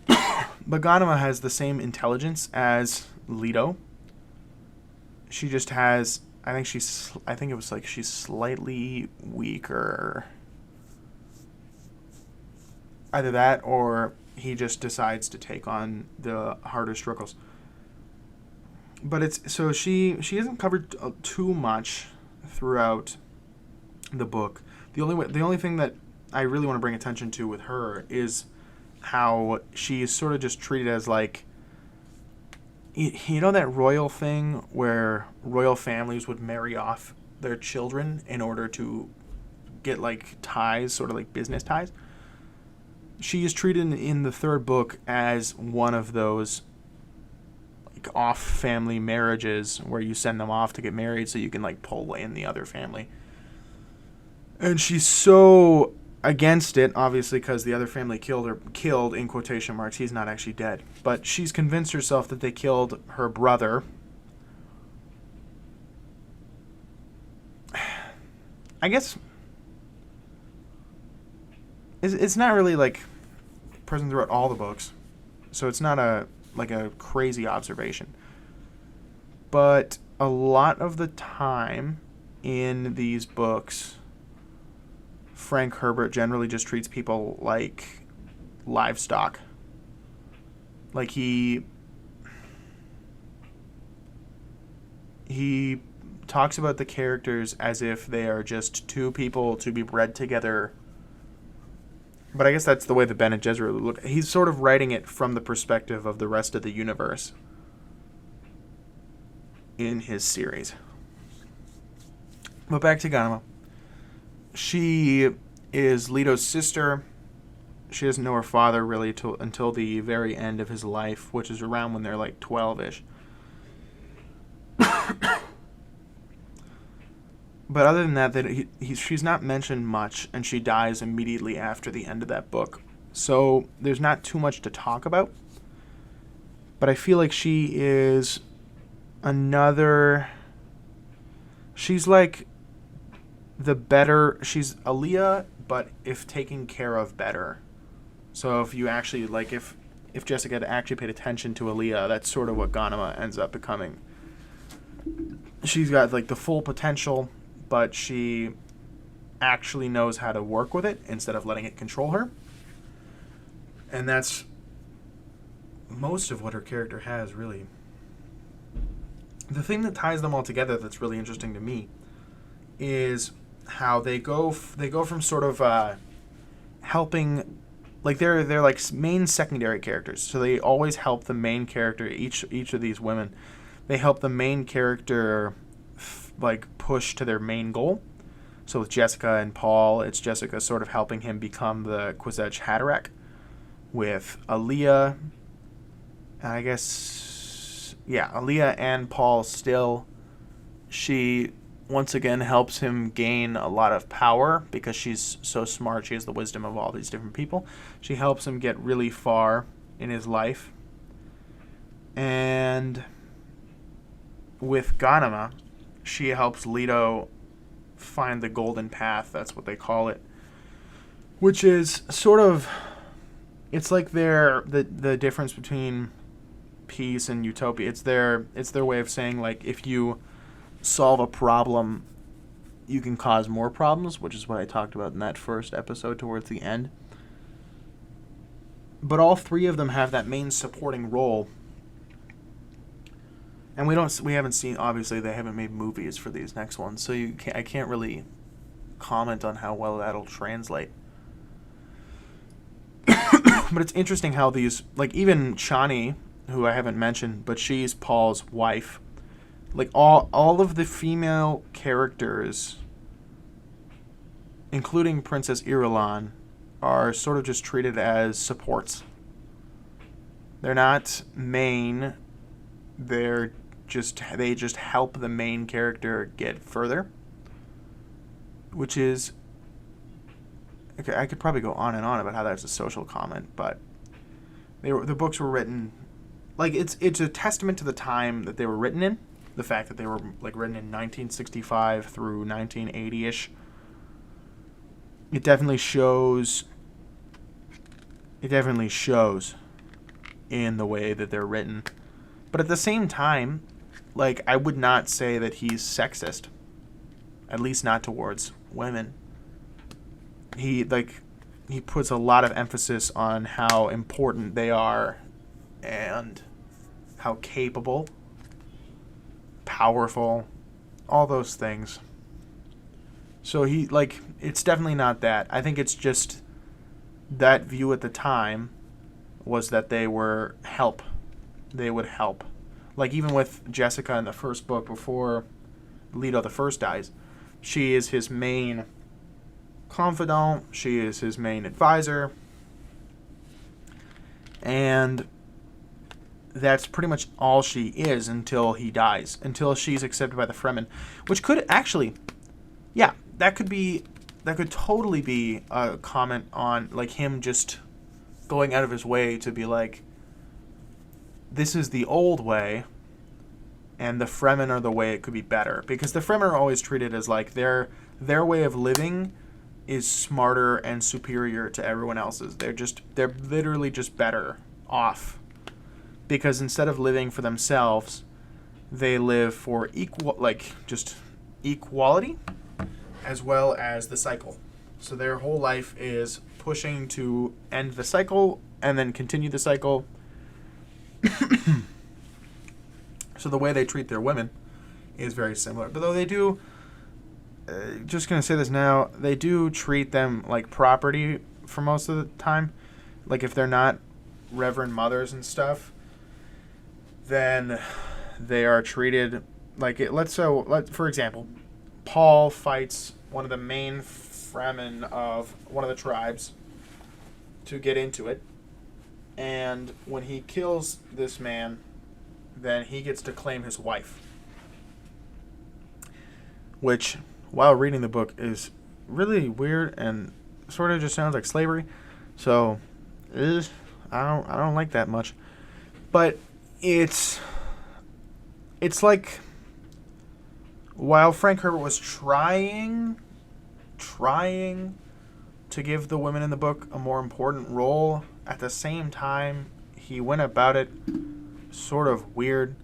But Ganema has the same intelligence as Leto. She just has, I think it was like she's slightly weaker. Either that or he just decides to take on the harder struggles. But it's so she isn't covered too much throughout the book. The only thing that I really want to bring attention to with her is how she is sort of just treated as like, you know, that royal thing where royal families would marry off their children in order to get like ties, sort of like business ties. She is treated in the third book as one of those like off family marriages where you send them off to get married so you can like pull in the other family. And she's so against it, obviously, because the other family killed in quotation marks. He's not actually dead. But she's convinced herself that they killed her brother. I guess it's not really like present throughout all the books, so it's not a crazy observation. But a lot of the time in these books, Frank Herbert generally just treats people like livestock. Like he talks about the characters as if they are just two people to be bred together. But I guess that's the way the Bene Gesserit would look. He's sort of writing it from the perspective of the rest of the universe in his series. But back to Ganema. She is Leto's sister. She doesn't know her father really until the very end of his life, which is around when they're like 12-ish. But other than that, she's not mentioned much, and she dies immediately after the end of that book. So there's not too much to talk about. But I feel like she is another... She's like the better... She's Aaliyah, but if taken care of better. So if you actually, like, if Jessica had actually paid attention to Aaliyah, that's sort of what Ganema ends up becoming. She's got, like, the full potential, but she actually knows how to work with it instead of letting it control her. And that's most of what her character has, really. The thing that ties them all together that's really interesting to me is how they go from sort of helping, like they're like main secondary characters. So they always help the main character. Each of these women, they help the main character like push to their main goal. So with Jessica and Paul, it's Jessica sort of helping him become the Kwisatz Haderach. With Aaliyah, I guess, Aaliyah and Paul still, she once again helps him gain a lot of power because she's so smart. She has the wisdom of all these different people. She helps him get really far in his life. And with Ganema, she helps Leto find the golden path. That's what they call it. Which is sort of
it's like the difference between peace and utopia. It's their way of saying, like, if you solve a problem, you can cause more problems, which is what I talked about in that first episode towards the end. But all three of them have that main supporting role. And we haven't seen, obviously they haven't made movies for these next ones, so I can't really comment on how well that'll translate. But it's interesting how these, like, even Chani, who I haven't mentioned, but she's Paul's wife. Like, all of the female characters, including Princess Irulan, are sort of just treated as supports. They're not main. They just help the main character get further, which is, okay, I could probably go on and on about how that's a social comment, but the books were written, like, it's a testament to the time that they were written in, the fact that they were, like, written in 1965 through 1980-ish. It definitely shows in the way that they're written. But at the same time, like, I would not say that he's sexist. At least not towards women. He puts a lot of emphasis on how important they are and how capable, powerful, all those things. So it's definitely not that. I think it's just that view at the time was that they were help. They would help. Like, even with Jessica in the first book, before Leto the First dies, she is his main confidant. She is his main advisor. And that's pretty much all she is until he dies. Until she's accepted by the Fremen. Which could actually... Yeah, that could totally be a comment on, like, him just going out of his way to be like, this is the old way, and the Fremen are the way it could be better. Because the Fremen are always treated as, like, their way of living is smarter and superior to everyone else's. They're literally just better off. Because instead of living for themselves, they live for equality, as well as the cycle. So their whole life is pushing to end the cycle and then continue the cycle. So the way they treat their women is very similar. But though they do, just going to say this now, they do treat them like property for most of the time. Like, if they're not reverend mothers and stuff, then they are treated like it. For example, Paul fights one of the main Fremen of one of the tribes to get into it. And when he kills this man, then he gets to claim his wife. Which, while reading the book, is really weird and sort of just sounds like slavery. So, I don't like that much. But it's like, while Frank Herbert was trying to give the women in the book a more important role, at the same time, he went about it sort of weird,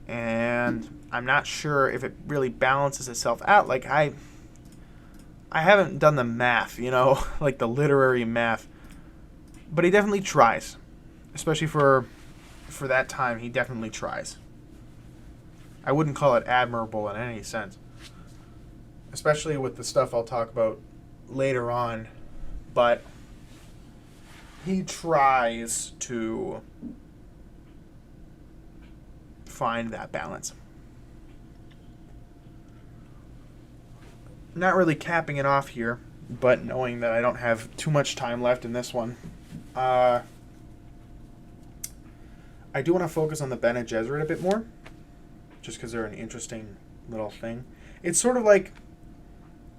and I'm not sure if it really balances itself out. Like, I haven't done the math, like the literary math, but he definitely tries, especially for that time. He definitely tries. I wouldn't call it admirable in any sense, especially with the stuff I'll talk about later on, but he tries to find that balance. Not really capping it off here, but knowing that I don't have too much time left in this one, I do want to focus on the Bene Gesserit a bit more, just because they're an interesting little thing. It's sort of like,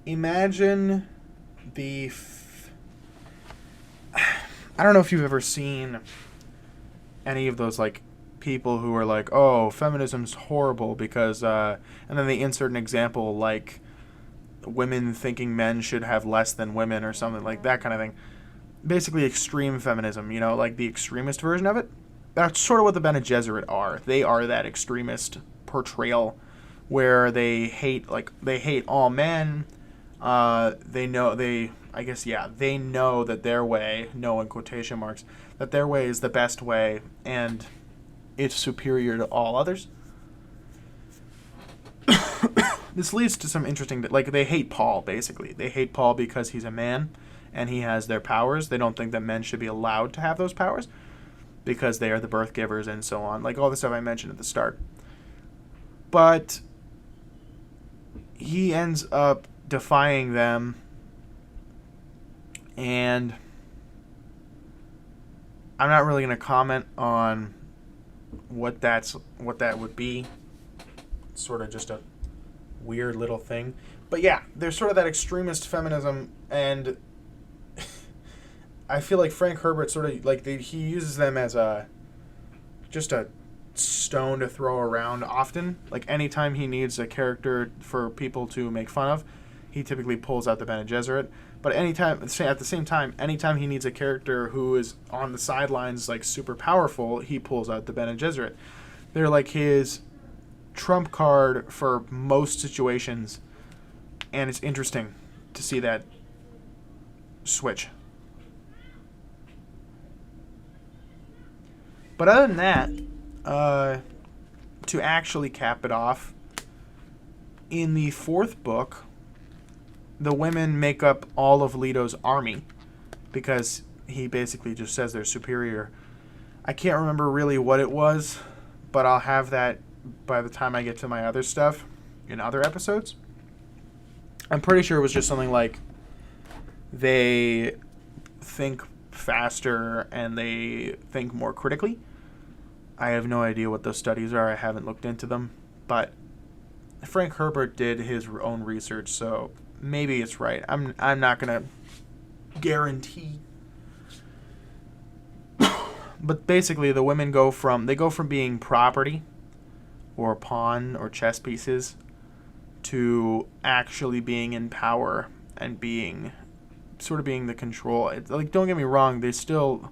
imagine I don't know if you've ever seen any of those, like, people who are like, oh, feminism's horrible because, and then they insert an example like women thinking men should have less than women or something like that kind of thing. basically extreme feminism, like the extremist version of it. That's sort of what the Bene Gesserit are. They are that extremist portrayal where they hate all men. They know they know that their way, no in quotation marks, that their way is the best way and it's superior to all others. This leads to some interesting, they hate Paul, basically. They hate Paul because he's a man and he has their powers. They don't think that men should be allowed to have those powers because they are the birth givers and so on. Like all the stuff I mentioned at the start. But he ends up defying them, and I'm not really going to comment on what that would be. It's sort of just a weird little thing. But yeah, there's sort of that extremist feminism, and I feel like Frank Herbert sort of he uses them as just a stone to throw around often. Like anytime he needs a character for people to make fun of, he typically pulls out the Bene Gesserit. But at the same time, anytime he needs a character who is on the sidelines super powerful, he pulls out the Bene Gesserit. They're like his trump card for most situations, and it's interesting to see that switch. But other than that, to actually cap it off, in the fourth book, the women make up all of Leto's army because he basically just says they're superior. I can't remember really what it was, but I'll have that by the time I get to my other stuff in other episodes. I'm pretty sure it was just something like they think faster and they think more critically. I have no idea what those studies are. I haven't looked into them. But Frank Herbert did his own research, so maybe it's right. I'm not going to guarantee. But basically, the women go from being property or pawn or chess pieces to actually being in power and being the control. It's don't get me wrong, they're still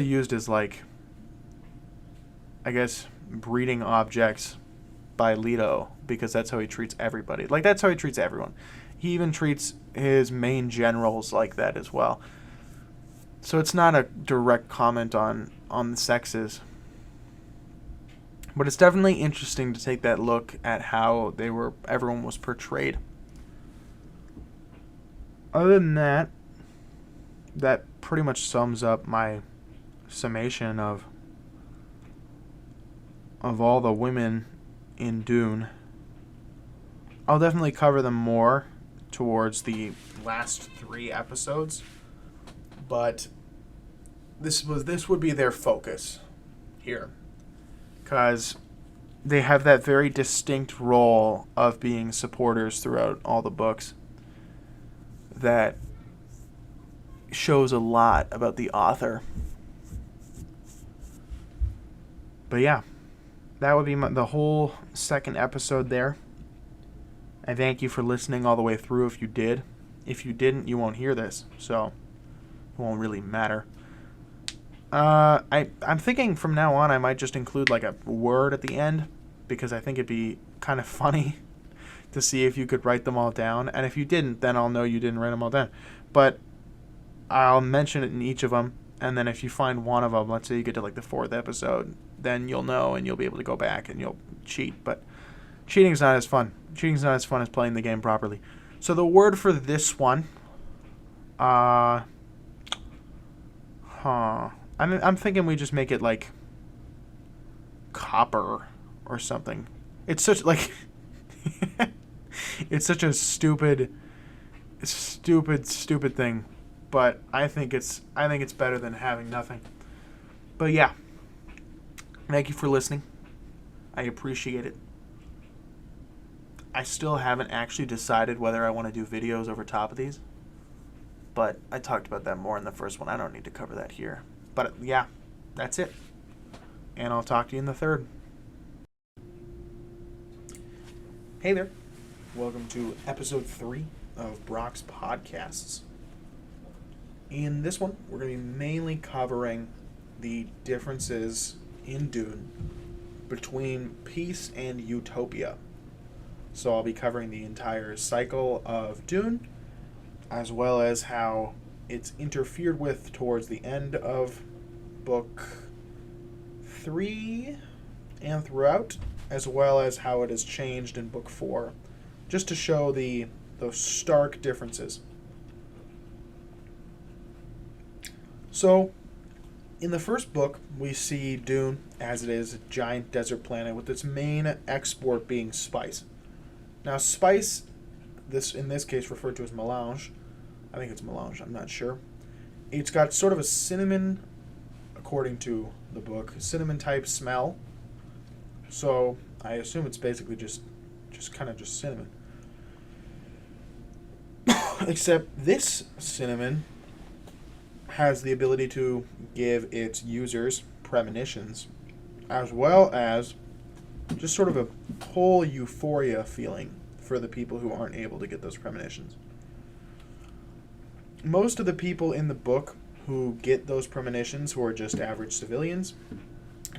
used as I guess breeding objects by Leto because that's how he treats everybody. That's how he treats everyone. He even treats his main generals like that as well. So it's not a direct comment on the sexes. But it's definitely interesting to take that look at how everyone was portrayed. Other than that, that pretty much sums up my summation of all the women in Dune. I'll definitely cover them more towards the last 3 episodes, but this would be their focus here, because they have that very distinct role of being supporters throughout all the books that shows a lot about the author. But yeah, that would be the whole second episode there. I thank you for listening all the way through if you did. If you didn't, you won't hear this, so it won't really matter. I'm thinking from now on I might just include a word at the end, because I think it'd be kind of funny to see if you could write them all down. And if you didn't, then I'll know you didn't write them all down. But I'll mention it in each of them, and then if you find one of them, let's say you get to the 4th episode, then you'll know and you'll be able to go back and you'll cheat. But cheating's not as fun. Cheating's not as fun as playing the game properly. So the word for this one, I'm thinking we just make it copper or something. It's such it's such a stupid thing, but I think it's better than having nothing. But yeah, thank you for listening. I appreciate it. I still haven't actually decided whether I want to do videos over top of these, but I talked about that more in the first one. I don't need to cover that here. But yeah, that's it. And I'll talk to you in the 3rd. Hey there. Welcome to episode 3 of Brock's Podcasts.
In this one, we're going to be mainly covering the differences in Dune between peace and utopia. So I'll be covering the entire cycle of Dune, as well as how it's interfered with towards the end of book 3 and throughout, as well as how it has changed in book 4, just to show those stark differences. So, in the first book, we see Dune as it is, a giant desert planet with its main export being spice. Now, spice, in this case referred to as melange, I think it's melange, I'm not sure. It's got sort of a cinnamon, according to the book, cinnamon type smell. So I assume it's basically just cinnamon. Except this cinnamon has the ability to give its users premonitions, as well as just sort of a whole euphoria feeling for the people who aren't able to get those premonitions. Most of the people in the book who get those premonitions, who are just average civilians,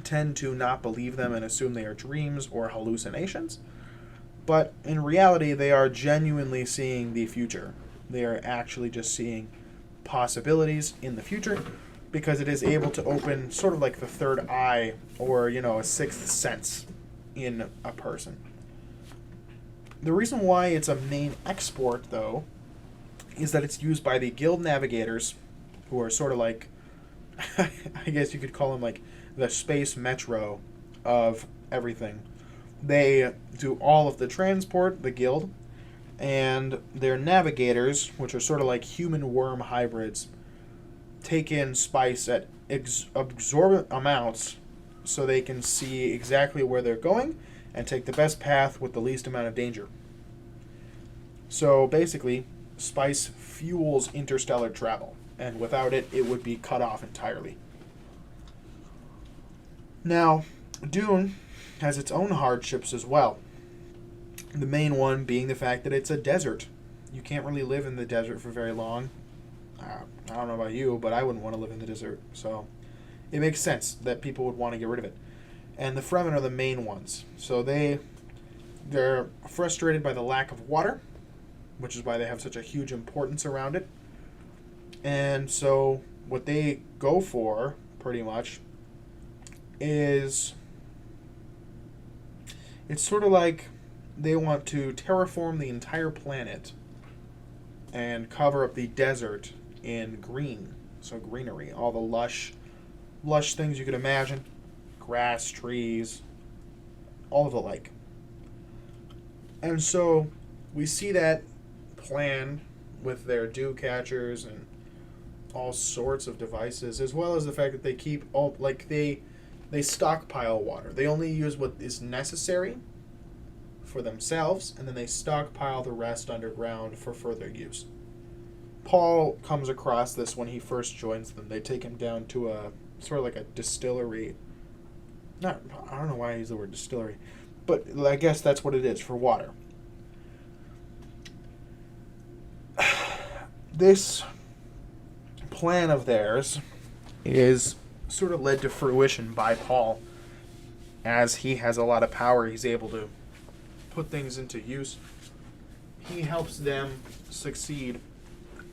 tend to not believe them and assume they are dreams or hallucinations. But in reality, they are genuinely seeing the future. They are actually just seeing possibilities in the future, because it is able to open sort of like the third eye, or, a sixth sense in a person. The reason why it's a main export, though, is that it's used by the guild navigators, who are sort of like, I guess you could call them like the space metro of everything. They do all of the transport, the guild, and their navigators, which are sort of like human worm hybrids, take in spice at absorbent amounts so they can see exactly where they're going and take the best path with the least amount of danger. So basically, spice fuels interstellar travel, and without it, it would be cut off entirely. Now, Dune has its own hardships as well. The main one being the fact that it's a desert. You can't really live in the desert for very long. I don't know about you, but I wouldn't want to live in the desert. So it makes sense that people would want to get rid of it. And the Fremen are the main ones. So they're frustrated by the lack of water, which is why they have such a huge importance around it. And so what they go for, pretty much, is it's sort of like they want to terraform the entire planet and cover up the desert in green. So greenery, all the lush things you could imagine, grass, trees, all of the like. And so we see that plan with their dew catchers and all sorts of devices, as well as the fact that they keep they stockpile water. They only use what is necessary for themselves, and then they stockpile the rest underground for further use. Paul comes across this when he first joins them. They take him down to a sort of like a distillery. I don't know why I use the word distillery, but I guess that's what it is for water. This plan of theirs is sort of led to fruition by Paul. As he has a lot of power, he's able to put things into use. He helps them succeed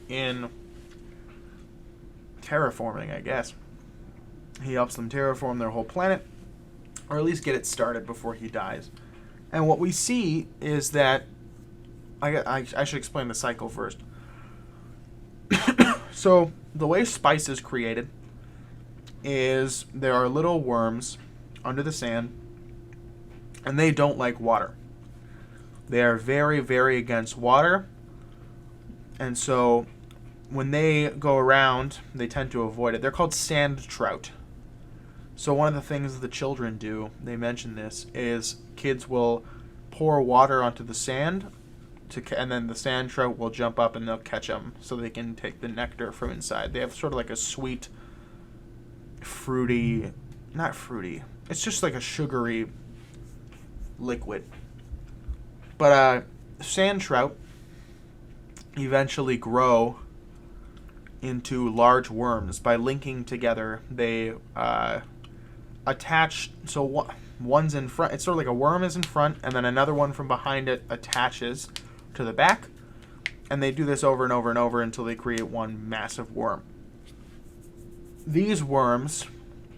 in terraforming, I guess. He helps them terraform their whole planet, or at least get it started before he dies. And what we see is that I should explain the cycle first. So the way spice is created is there are little worms under the sand, and they don't like water. They are very, very against water, and so when they go around, they tend to avoid it. They're called sand trout. So one of the things the children do, they mention this, is kids will pour water onto the sand, and then the sand trout will jump up and they'll catch them so they can take the nectar from inside. They have sort of like a sweet, fruity, not fruity, it's just like a sugary liquid. But sand trout eventually grow into large worms by linking together. They attach, so one's in front, it's sort of like a worm is in front, and then another one from behind it attaches to the back, and they do this over and over and over until they create one massive worm. These worms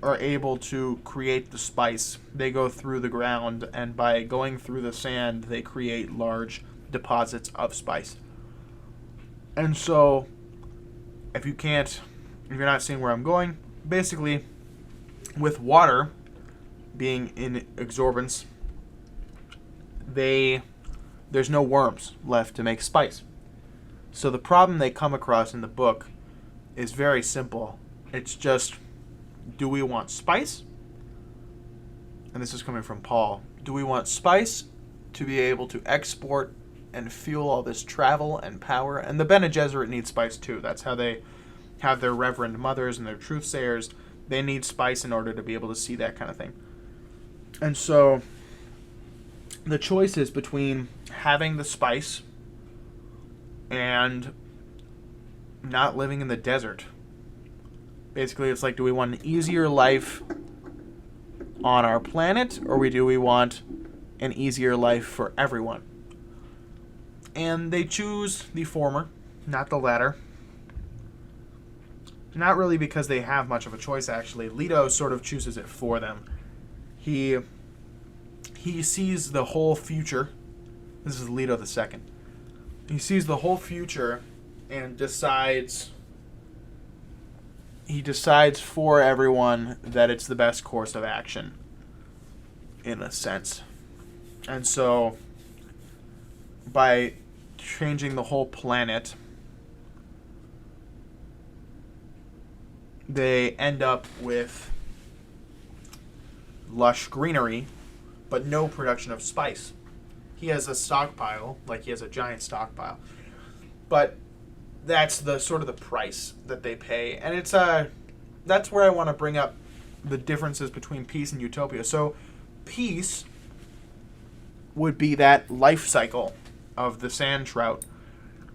are able to create the spice. They go through the ground, and by going through the sand, they create large deposits of spice. And so, if you're not seeing where I'm going, basically, with water being in exorbitance, there's no worms left to make spice. So the problem they come across in the book is very simple. It's just, do we want spice? And this is coming from Paul. Do we want spice to be able to export and fuel all this travel and power? And the Bene Gesserit need spice too. That's how they have their reverend mothers and their truth sayers. They need spice in order to be able to see that kind of thing. And so the choice is between having the spice and not living in the desert. Basically, it's like, do we want an easier life on our planet, or do we want an easier life for everyone? And they choose the former, not the latter. Not really because they have much of a choice, actually. Leto sort of chooses it for them. He sees the whole future. This is Leto the Second. He sees the whole future and decides for everyone that it's the best course of action, in a sense. And so, by changing the whole planet, they end up with lush greenery, but no production of spice. He has a stockpile, like he has a giant stockpile. But that's the sort of the price that they pay. And it's that's where I want to bring up the differences between peace and utopia. So peace would be that life cycle of the sand trout.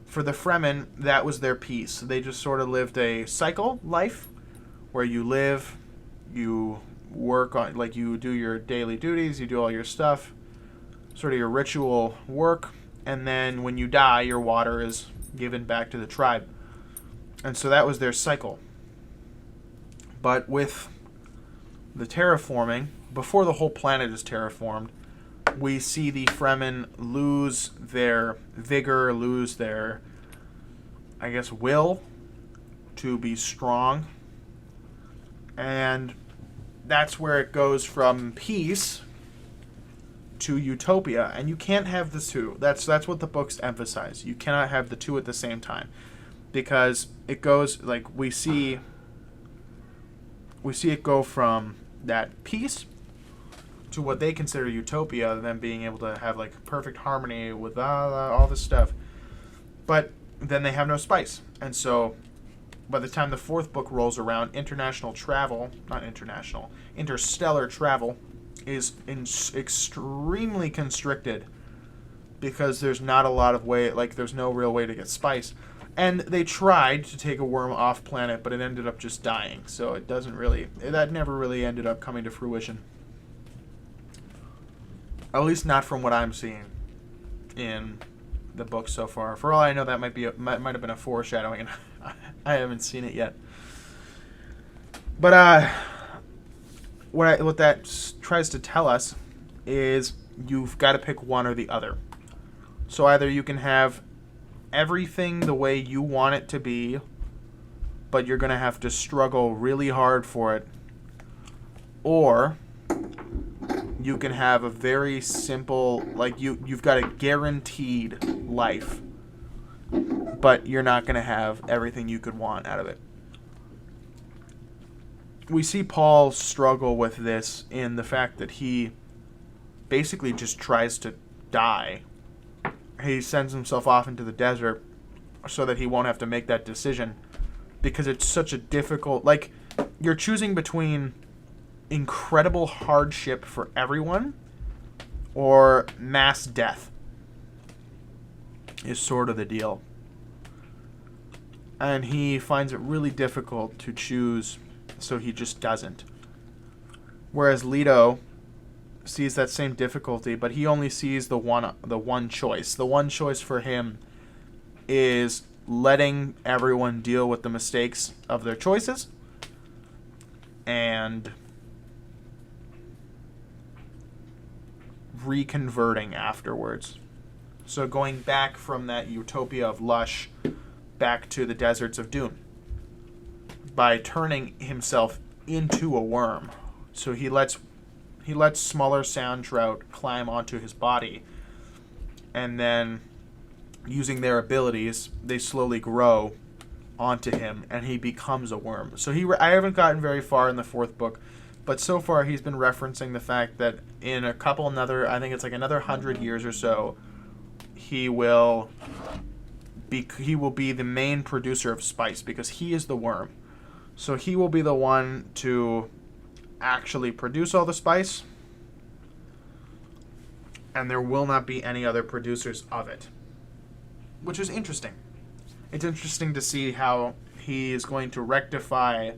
For the Fremen, that was their peace. They just sort of lived a cycle life where you live, you work on, like, you do your daily duties, you do all your stuff, sort of your ritual work, and then when you die, your water is given back to the tribe. And so that was their cycle. But with the terraforming, before the whole planet is terraformed, we see the Fremen lose their vigor, lose their, I guess, will to be strong. And that's where it goes from peace to utopia. And you can't have the two. That's what the books emphasize. You cannot have the two at the same time. Because it goes, like, we see it go from that peace to what they consider utopia, them being able to have, like, perfect harmony with all this stuff. But then they have no spice. And so by the time the fourth book rolls around, interstellar travel is extremely constricted because there's not a lot of way, like, there's no real way to get spice. And they tried to take a worm off planet, but it ended up just dying. So that never really ended up coming to fruition. At least not from what I'm seeing in the book so far. For all I know, that might have been a foreshadowing, and I haven't seen it yet. But what that tries to tell us is you've got to pick one or the other. So either you can have everything the way you want it to be, but you're going to have to struggle really hard for it, or you can have a very simple, like, you've got a guaranteed life, but you're not going to have everything you could want out of it. We see Paul struggle with this in the fact that he basically just tries to die. He sends himself off into the desert so that he won't have to make that decision, because it's such a difficult, like, you're choosing between incredible hardship for everyone or mass death is sort of the deal. and he finds it really difficult to choose, so he just doesn't. Whereas Leto sees that same difficulty, but he only sees the one choice. The one choice for him is letting everyone deal with the mistakes of their choices and reconverting afterwards. So going back from that utopia of lush back to the deserts of Dune by turning himself into a worm. So he lets smaller sand trout climb onto his body, and then using their abilities, they slowly grow onto him, and he becomes a worm. So I haven't gotten very far in the fourth book, but so far he's been referencing the fact that in I think it's like another 100 years or so, he will be the main producer of spice because he is the worm. So he will be the one to actually produce all the spice, and there will not be any other producers of it, which is interesting. It's interesting to see how he is going to rectify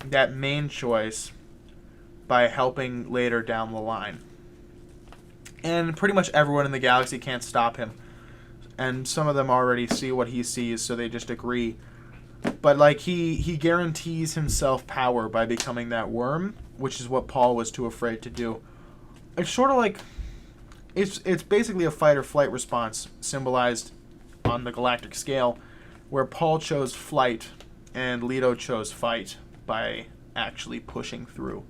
that main choice by helping later down the line. And pretty much everyone in the galaxy can't stop him, and some of them already see what he sees, so they just agree. But like he guarantees himself power by becoming that worm, which is what Paul was too afraid to do. It's sort of like it's basically a fight or flight response symbolized on the galactic scale, where Paul chose flight and Leto chose fight by actually pushing through.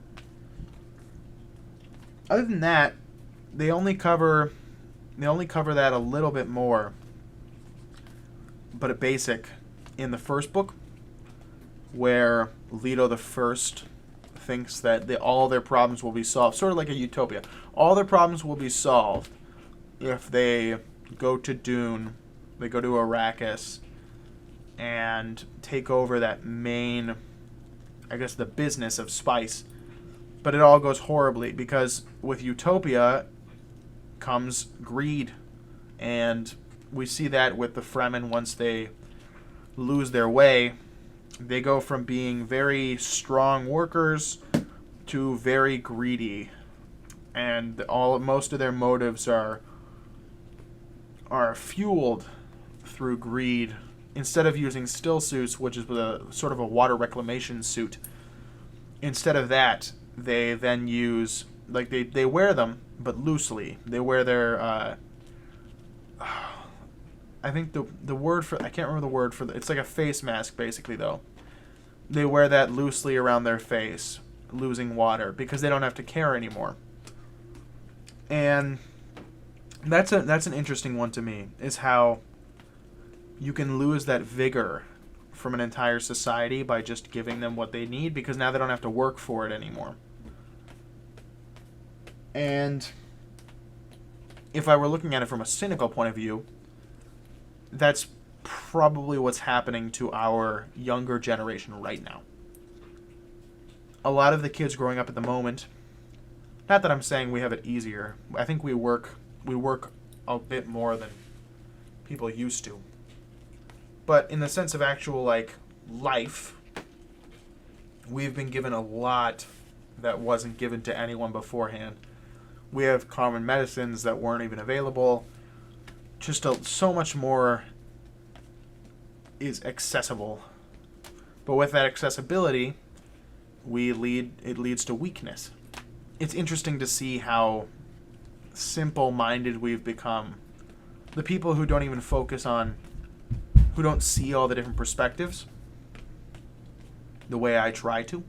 Other than that, they only cover that a little bit more, but a basic in the first book, where Leto the First thinks that all their problems will be solved, sort of like a utopia. All their problems will be solved if they go to Dune, they go to Arrakis, and take over that main, I guess, the business of spice. But it all goes horribly because with utopia comes greed, and we see that with the Fremen. Once they lose their way, they go from being very strong workers to very greedy, and most of their motives are fueled through greed. Instead of using still suits, which is a sort of a water reclamation suit, instead of that, they then use, like, they wear them, but loosely. They wear their I think the word for, I can't remember the word for it's like a face mask basically, though. They wear that loosely around their face, losing water, because they don't have to care anymore. And that's an interesting one to me, is how you can lose that vigor from an entire society by just giving them what they need, because now they don't have to work for it anymore. And if I were looking at it from a cynical point of view, that's probably what's happening to our younger generation right now. A lot of the kids growing up at the moment, not that I'm saying we have it easier, I think we work a bit more than people used to. But in the sense of actual, like, life, we've been given a lot that wasn't given to anyone beforehand. We have common medicines that weren't even available. Just so much more is accessible. But with that accessibility, it leads to weakness. It's interesting to see how simple-minded we've become. The people who don't even focus on, who don't see all the different perspectives the way I try to,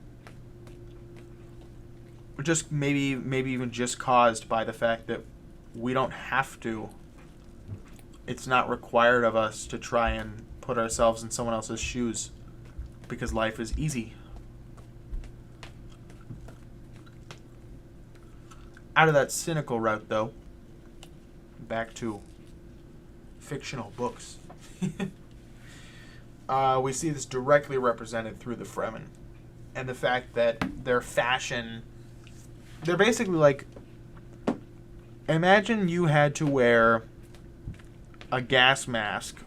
or just maybe even just caused by the fact that we don't have to. It's not required of us to try and put ourselves in someone else's shoes, because life is easy. Out of that cynical route, though, back to fictional books. We see this directly represented through the Fremen, and the fact that their fashion, they're basically like, imagine you had to wear a gas mask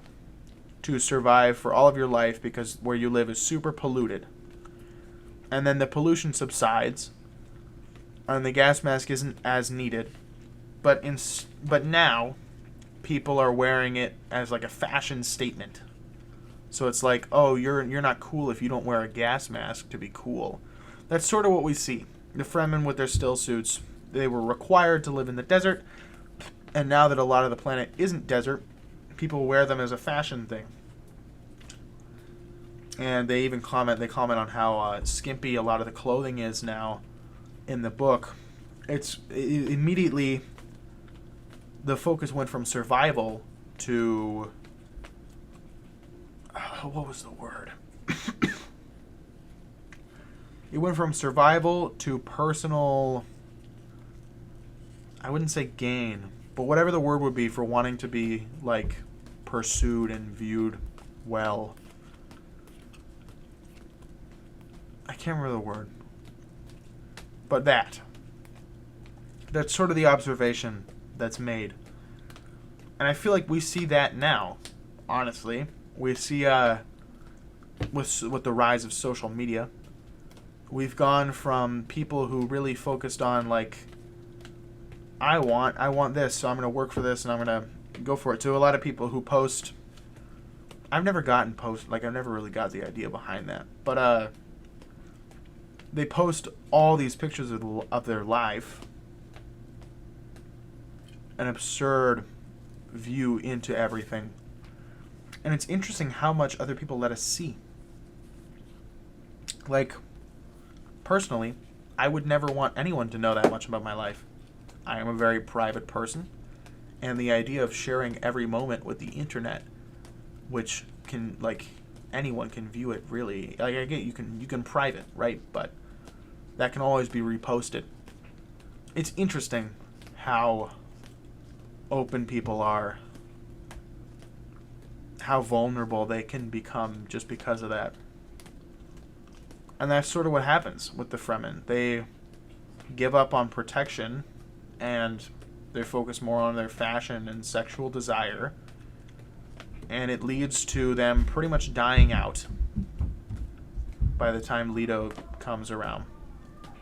to survive for all of your life because where you live is super polluted. And then the pollution subsides and the gas mask isn't as needed. But now people are wearing it as like a fashion statement. So it's like, oh, you're not cool if you don't wear a gas mask to be cool. That's sort of what we see. The Fremen with their still suits, they were required to live in the desert, and now that a lot of the planet isn't desert, people wear them as a fashion thing. And they even comment on how skimpy a lot of the clothing is now in the book. Immediately the focus went from survival to what was the word? It went from survival to personal, I wouldn't say gain, but whatever the word would be for wanting to be like pursued and viewed well. I can't remember the word. But that's sort of the observation that's made. And I feel like we see that now, honestly. We see with the rise of social media, we've gone from people who really focused on like, I want this, so I'm going to work for this and I'm going to go for it, to a lot of people who post. I've never really got the idea behind that. But they post all these pictures of their life, an absurd view into everything. And it's interesting how much other people let us see. Like, personally, I would never want anyone to know that much about my life. I am a very private person, and the idea of sharing every moment with the internet, which can, like, anyone can view it, really. Like, I get you can private, right? But that can always be reposted. It's interesting how open people are, how vulnerable they can become just because of that. And that's sort of what happens with the Fremen. They give up on protection and they focus more on their fashion and sexual desire, and it leads to them pretty much dying out by the time Leto comes around.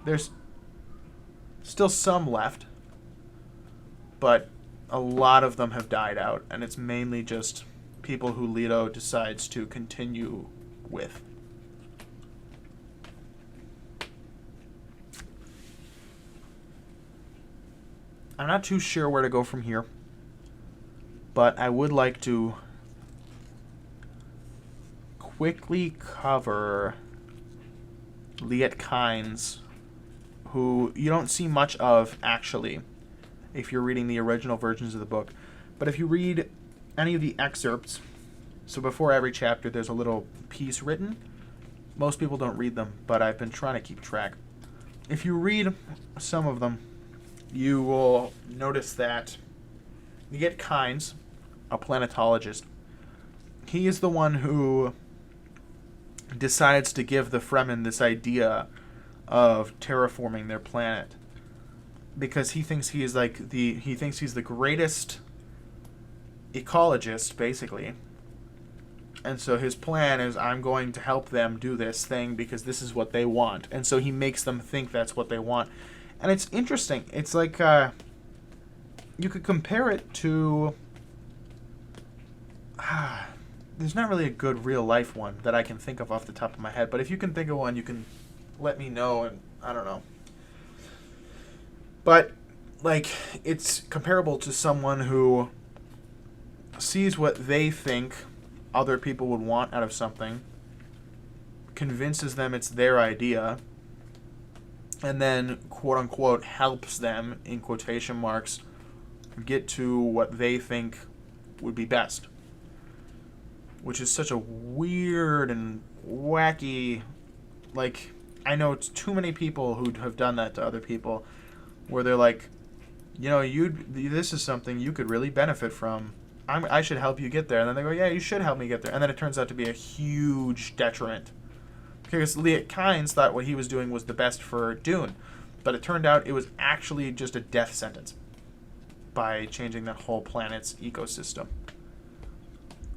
There's still some left, but a lot of them have died out, and it's mainly just people who Leto decides to continue with. I'm not too sure where to go from here, but I would like to quickly cover Liet Kynes, who you don't see much of, actually, if you're reading the original versions of the book. But if you read any of the excerpts, so before every chapter there's a little piece written. Most people don't read them, but I've been trying to keep track. If you read some of them, you will notice that Liet Kynes, a planetologist, he is the one who decides to give the Fremen this idea of terraforming their planet, because he thinks he's the greatest ecologist, basically. And so his plan is, I'm going to help them do this thing because this is what they want. And so he makes them think that's what they want. And it's interesting. It's like, you could compare it to, there's not really a good real life one that I can think of off the top of my head. But if you can think of one, you can let me know, and I don't know. But, like, it's comparable to someone who sees what they think other people would want out of something, convinces them it's their idea, and then, quote-unquote, helps them, in quotation marks, get to what they think would be best. Which is such a weird and wacky, like, I know it's too many people who have done that to other people, where they're like, you know, this is something you could really benefit from. I should help you get there. And then they go, yeah, you should help me get there. And then it turns out to be a huge detriment. Because Liet Kynes thought what he was doing was the best for Dune. But it turned out it was actually just a death sentence by changing that whole planet's ecosystem.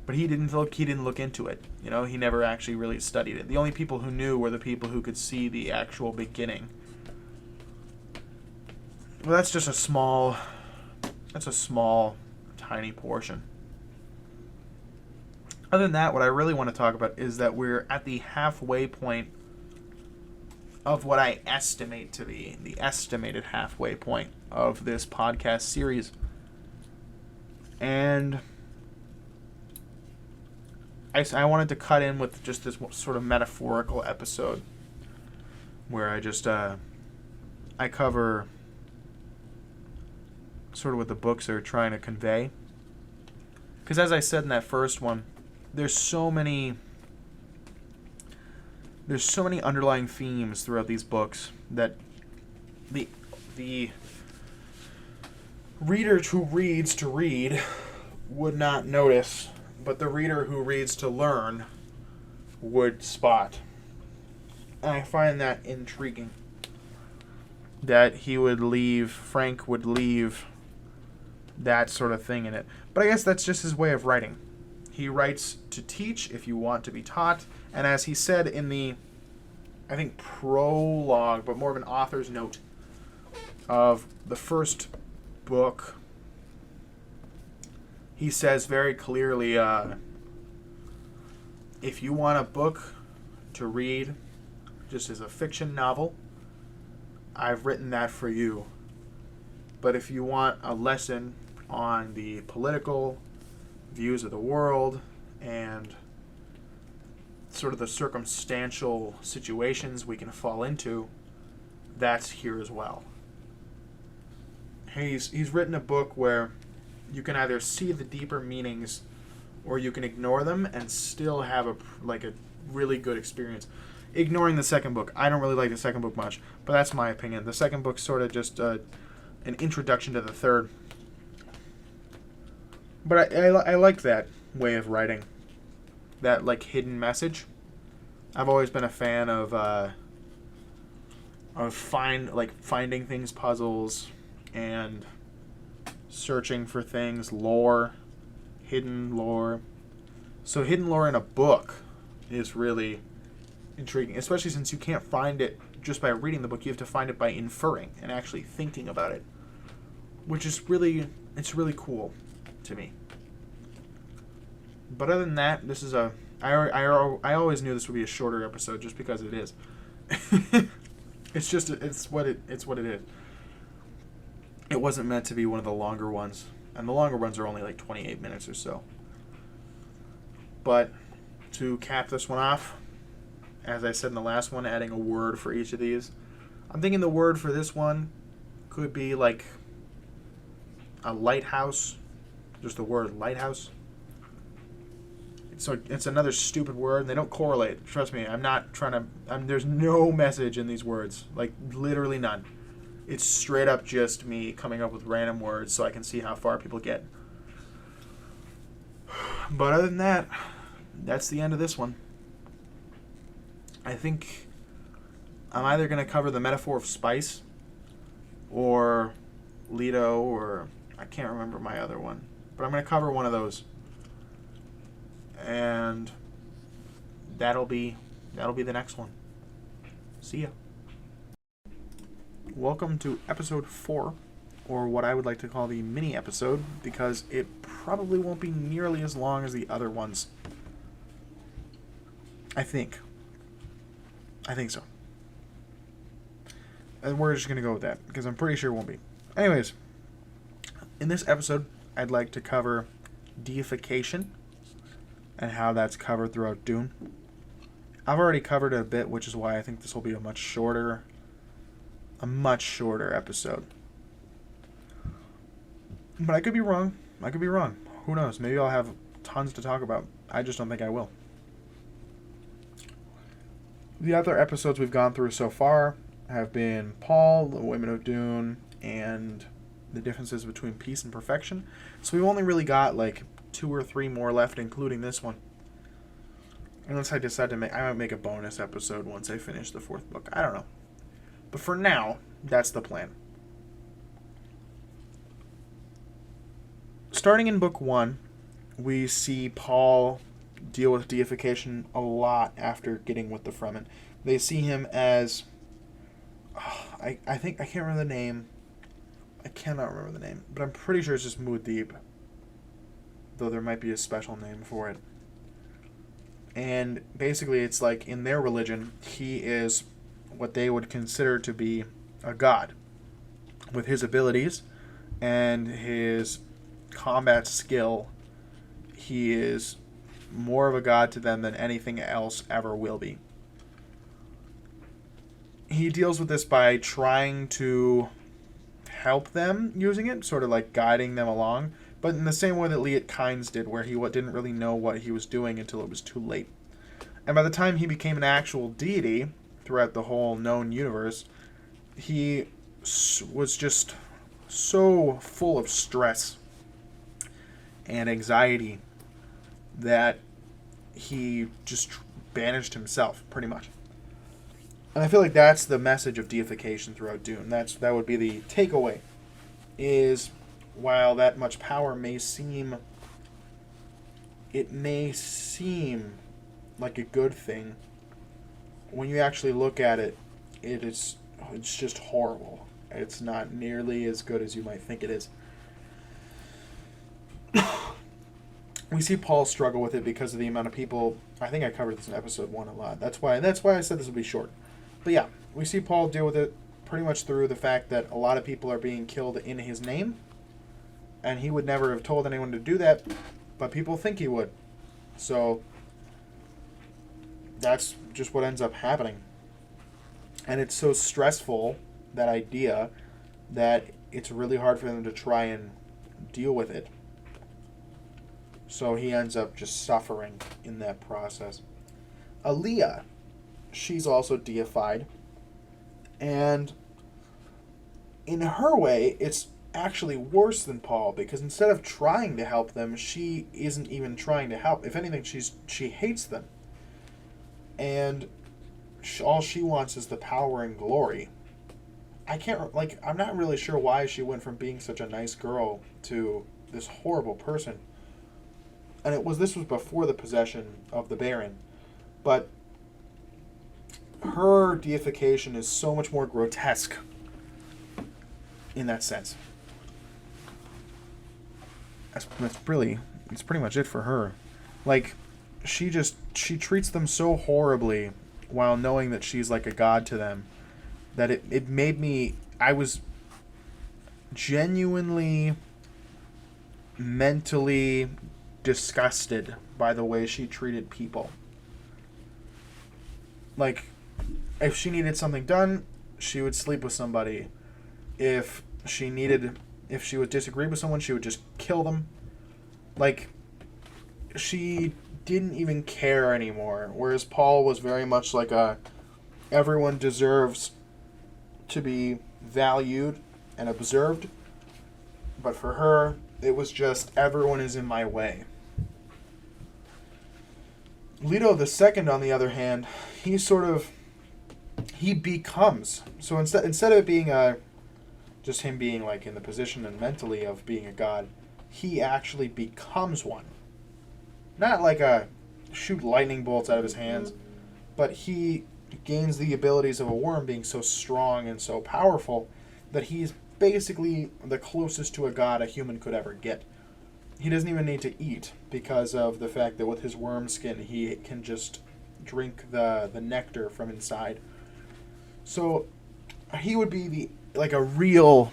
But he didn't look into it. You know, he never actually really studied it. The only people who knew were the people who could see the actual beginning. Well, that's a small, tiny portion. Other than that, what I really want to talk about is that we're at the halfway point of what I estimate to be the estimated halfway point of this podcast series. And I wanted to cut in with just this sort of metaphorical episode where I just I cover sort of what the books are trying to convey. Because as I said in that first one, there's so many underlying themes throughout these books that the reader who reads to read would not notice, but the reader who reads to learn would spot. And I find that intriguing. That Frank would leave that sort of thing in it. But I guess that's just his way of writing. He writes to teach if you want to be taught. And as he said in the, I think, prologue, but more of an author's note of the first book, he says very clearly, if you want a book to read just as a fiction novel, I've written that for you. But if you want a lesson on the political views of the world and sort of the circumstantial situations we can fall into, that's here as well. He's written a book where you can either see the deeper meanings or you can ignore them and still have a really good experience. Ignoring the second book. I don't really like the second book much, but that's my opinion. The second book's sort of just an introduction to the third. But I like that way of writing. That hidden message. I've always been a fan of finding things, puzzles, and searching for things, lore, hidden lore. So hidden lore in a book is really intriguing, especially since you can't find it just by reading the book. You have to find it by inferring and actually thinking about it, which is really cool to me. But other than that, this is I always knew this would be a shorter episode just because it is. It's what it is. It wasn't meant to be one of the longer ones, and the longer ones are only 28 minutes or so. But to cap this one off, as I said in the last one, adding a word for each of these, I'm thinking the word for this one could be a lighthouse, just the word lighthouse. So it's another stupid word, and they don't correlate. Trust me, I'm not trying to. There's no message in these words, literally none. It's straight up just me coming up with random words so I can see how far people get. But other than that, that's the end of this one. I think I'm either going to cover the metaphor of spice or Leto, or I can't remember my other one. But I'm going to cover one of those. And that'll be the next one. See ya. Welcome to episode 4, or what I would like to call the mini episode, because it probably won't be nearly as long as the other ones. I think so. And we're just going to go with that, because I'm pretty sure it won't be. Anyways, in this episode, I'd like to cover deification and how that's covered throughout Dune. I've already covered it a bit, which is why I think this will be a much shorter episode. But I could be wrong. Who knows? Maybe I'll have tons to talk about. I just don't think I will. The other episodes we've gone through so far have been Paul, the Women of Dune, and the differences between peace and perfection. So we've only really got 2 or 3 more left, including this one. Unless I decide I might make a bonus episode once I finish the 4th book. I don't know. But for now, that's the plan. Starting in book 1,
we see Paul deal with deification a lot after getting with the Fremen. They see him as I think I can't remember the name. I cannot remember the name, but I'm pretty sure it's just Muad'Dib, though there might be a special name for it. And basically, it's like in their religion, he is what they would consider to be a god. With his abilities and his combat skill, he is more of a god to them than anything else ever will be. He deals with this by trying to help them using it, sort of like guiding them along, but in the same way that Liet Kynes did, where he didn't really know what he was doing until it was too late. And by the time he became an actual deity throughout the whole known universe, he was just so full of stress and anxiety that he just banished himself, pretty much. And I feel like that's the message of deification throughout Dune. That would be the takeaway, is while that much power may seem like a good thing, when you actually look at it, it's just horrible. It's not nearly as good as you might think it is. We see Paul struggle with it because of the amount of people. I think I covered this in episode 1 a lot. That's why I said this would be short. But yeah, we see Paul deal with it pretty much through the fact that a lot of people are being killed in his name, and he would never have told anyone to do that, but people think he would. So that's just what ends up happening. And it's so stressful, that idea, that it's really hard for them to try and deal with it. So he ends up just suffering in that process. Aaliyah, she's also deified. And in her way, it's actually worse than Paul, because instead of trying to help them, she isn't even trying to help. If anything, she hates them. And all she wants is the power and glory. I'm not really sure why she went from being such a nice girl to this horrible person. And this was before the possession of the Baron. But her deification is so much more grotesque in that sense. It's pretty much it for her. Like, she treats them so horribly while knowing that she's like a god to them, that it made me, I was genuinely mentally disgusted by the way she treated people. Like, if she needed something done, she would sleep with somebody. If she would disagree with someone, she would just kill them. Like, she didn't even care anymore. Whereas Paul was very much like everyone deserves to be valued and observed. But for her, it was just, everyone is in my way. Leto II, on the other hand, he becomes. So instead of it being just him being like in the position and mentally of being a god, he actually becomes one. Not like shoot lightning bolts out of his hands, but he gains the abilities of a worm, being so strong and so powerful that he's basically the closest to a god a human could ever get. He doesn't even need to eat, because of the fact that with his worm skin he can just drink the nectar from inside. So he would be a real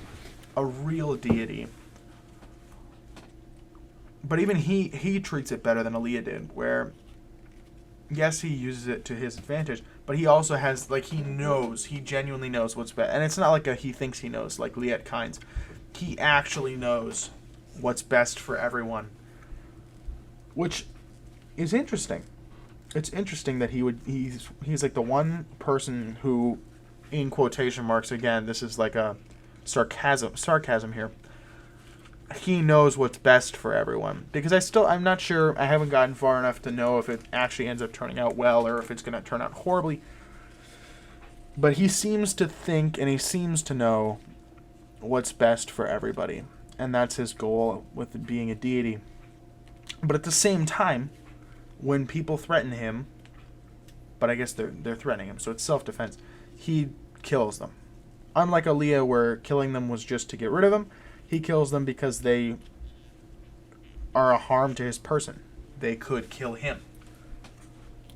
deity. But even he treats it better than Aaliyah did, where yes, he uses it to his advantage, but he also has, he genuinely knows what's best. And it's not like he thinks he knows, like Liet Kynes. He actually knows what's best for everyone, which is interesting. It's interesting that he's like the one person who, in quotation marks, again, this is like a sarcasm here, he knows what's best for everyone. Because I'm not sure, I haven't gotten far enough to know if it actually ends up turning out well or if it's going to turn out horribly. But he seems to think and he seems to know what's best for everybody. And that's his goal with being a deity. But at the same time, when people threaten him, but I guess they're threatening him, so it's self-defense, he kills them. Unlike Aaliyah, where killing them was just to get rid of them, he kills them because they are a harm to his person. They could kill him.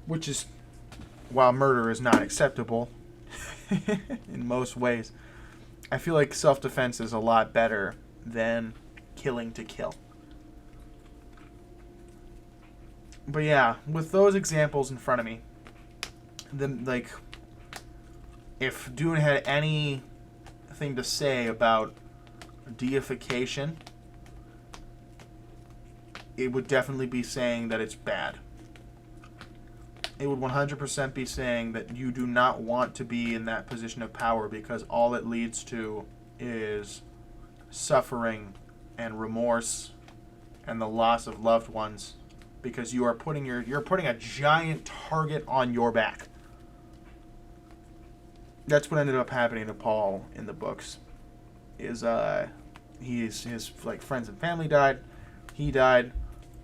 Which is, while murder is not acceptable in most ways, I feel like self-defense is a lot better than killing to kill. But yeah, with those examples in front of me, then like, if Dune had anything to say about deification, it would definitely be saying that it's bad. It would 100% be saying that you do not want to be in that position of power, because all it leads to is suffering and remorse and the loss of loved ones, because you're putting a giant target on your back. That's what ended up happening to Paul in the books. His like friends and family died. He died,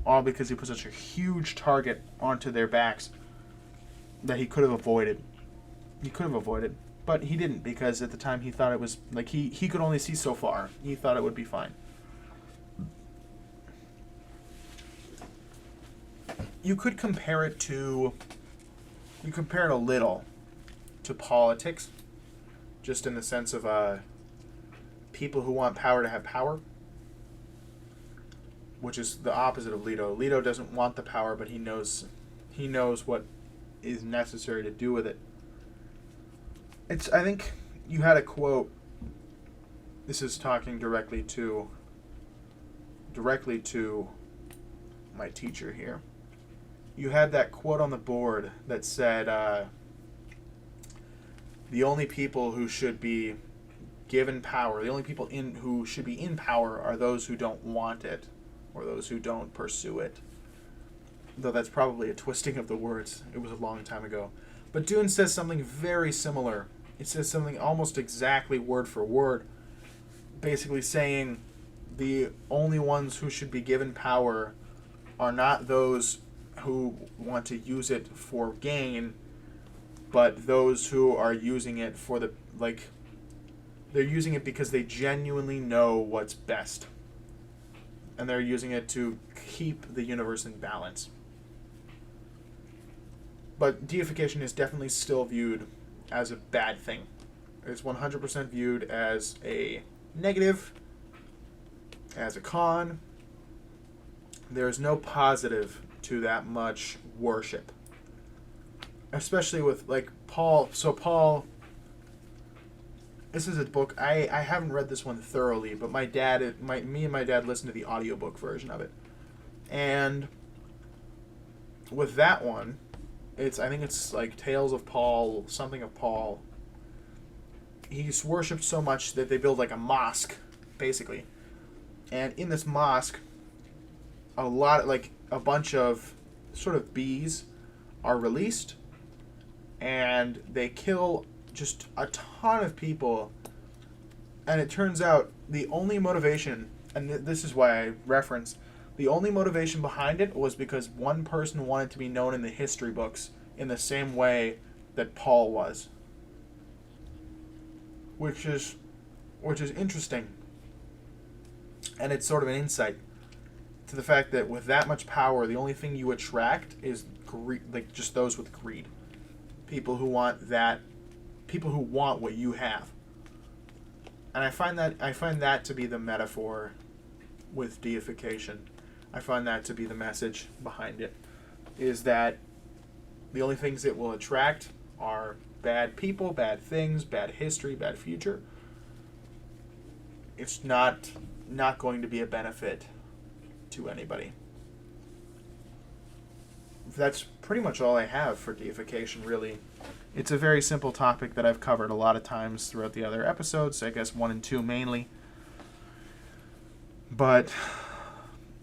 all because he put such a huge target onto their backs that he could have avoided. But he didn't, because at the time he thought it was like he could only see so far. He thought it would be fine. You could compare it a little to politics, just in the sense of people who want power to have power, which is the opposite of Leto. Leto doesn't want the power, but he knows what is necessary to do with it. I think you had a quote. This is talking directly to my teacher here. You had that quote on the board that said, the only people who should be given power, the only people who should be in power are those who don't want it, or those who don't pursue it. Though that's probably a twisting of the words. It was a long time ago. But Dune says something very similar. It says something almost exactly word for word, basically saying the only ones who should be given power are not those who want to use it for gain, but those who are using it for they're using it because they genuinely know what's best. And they're using it to keep the universe in balance. But deification is definitely still viewed as a bad thing. It's 100% viewed as a negative, as a con. There's no positive to that much worship. Especially with, like, Paul. So Paul, this is a book, I haven't read this one thoroughly, but me and my dad listened to the audiobook version of it. And with that one, I think it's like Tales of Paul, something of Paul. He's worshipped so much that they build like a mosque, basically. And in this mosque, a bunch of sort of bees are released, and they kill just a ton of people. And it turns out the only motivation, and this is why I reference, the only motivation behind it was because one person wanted to be known in the history books in the same way that Paul was. Which is interesting. And it's sort of an insight to the fact that with that much power, the only thing you attract is just those with greed. People who want what you have. And I find that to be the metaphor with deification. I find that to be the message behind it, is that the only things it will attract are bad people, bad things, bad history, bad future. It's not going to be a benefit to anybody. That's pretty much all I have for deification, really. It's a very simple topic that I've covered a lot of times throughout the other episodes, I guess 1 and 2 mainly. But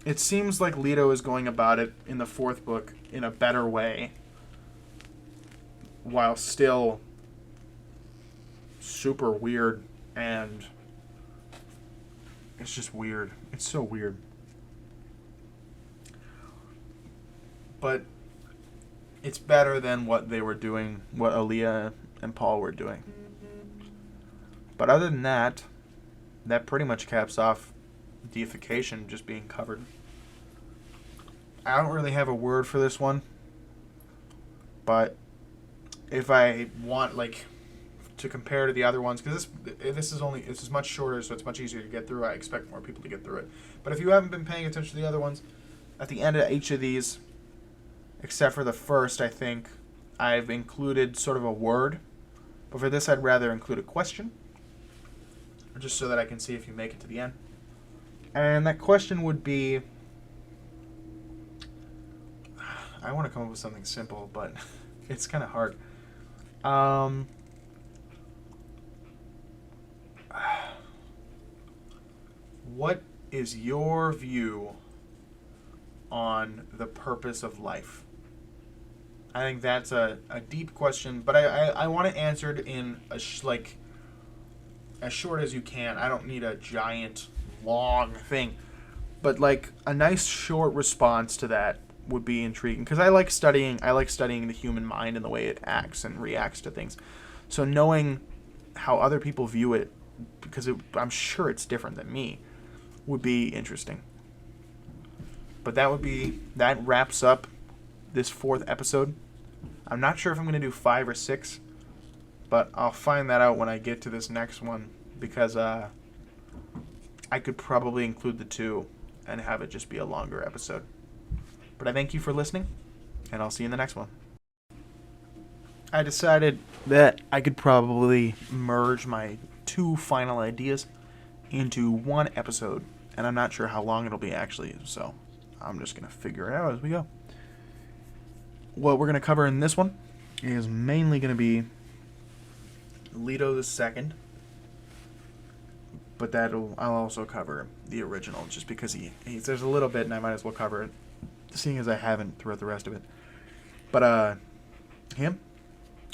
it seems like Leto is going about it in the 4th book in a better way, while still super weird, and it's just weird. It's so weird.
but it's better than what they were doing, what Aaliyah and Paul were doing. But other than that, that pretty much caps off deification just being covered. I don't really have a word for this one, but if I want to compare to the other ones, because this is much shorter, so it's much easier to get through. I expect more people to get through it. But if you haven't been paying attention to the other ones, at the end of each of these, except for the first, I think I've included sort of a word. But for this, I'd rather include a question, just so that I can see if you make it to the end. And that question would be, I want to come up with something simple, but it's kind of hard. What is your view on the purpose of life? I think that's a deep question, but I want it answered in as short as you can. I don't need a giant, long thing. But a nice short response to that would be intriguing, because I like studying the human mind and the way it acts and reacts to things. So knowing how other people view it, because I'm sure it's different than me, would be interesting. But that wraps up this 4th episode. I'm not sure if I'm going to do 5 or 6, but I'll find that out when I get to this next one, because I could probably include the 2 and have it just be a longer episode. But I thank you for listening, and I'll see you in the next one. I decided that I could probably merge my 2 final ideas into 1 episode, and I'm not sure how long it'll be actually, so I'm just going to figure it out as we go. What we're going to cover in this one is mainly going to be Leto II, but I'll also cover the original, just because there's a little bit and I might as well cover it, seeing as I haven't throughout the rest of it. But him,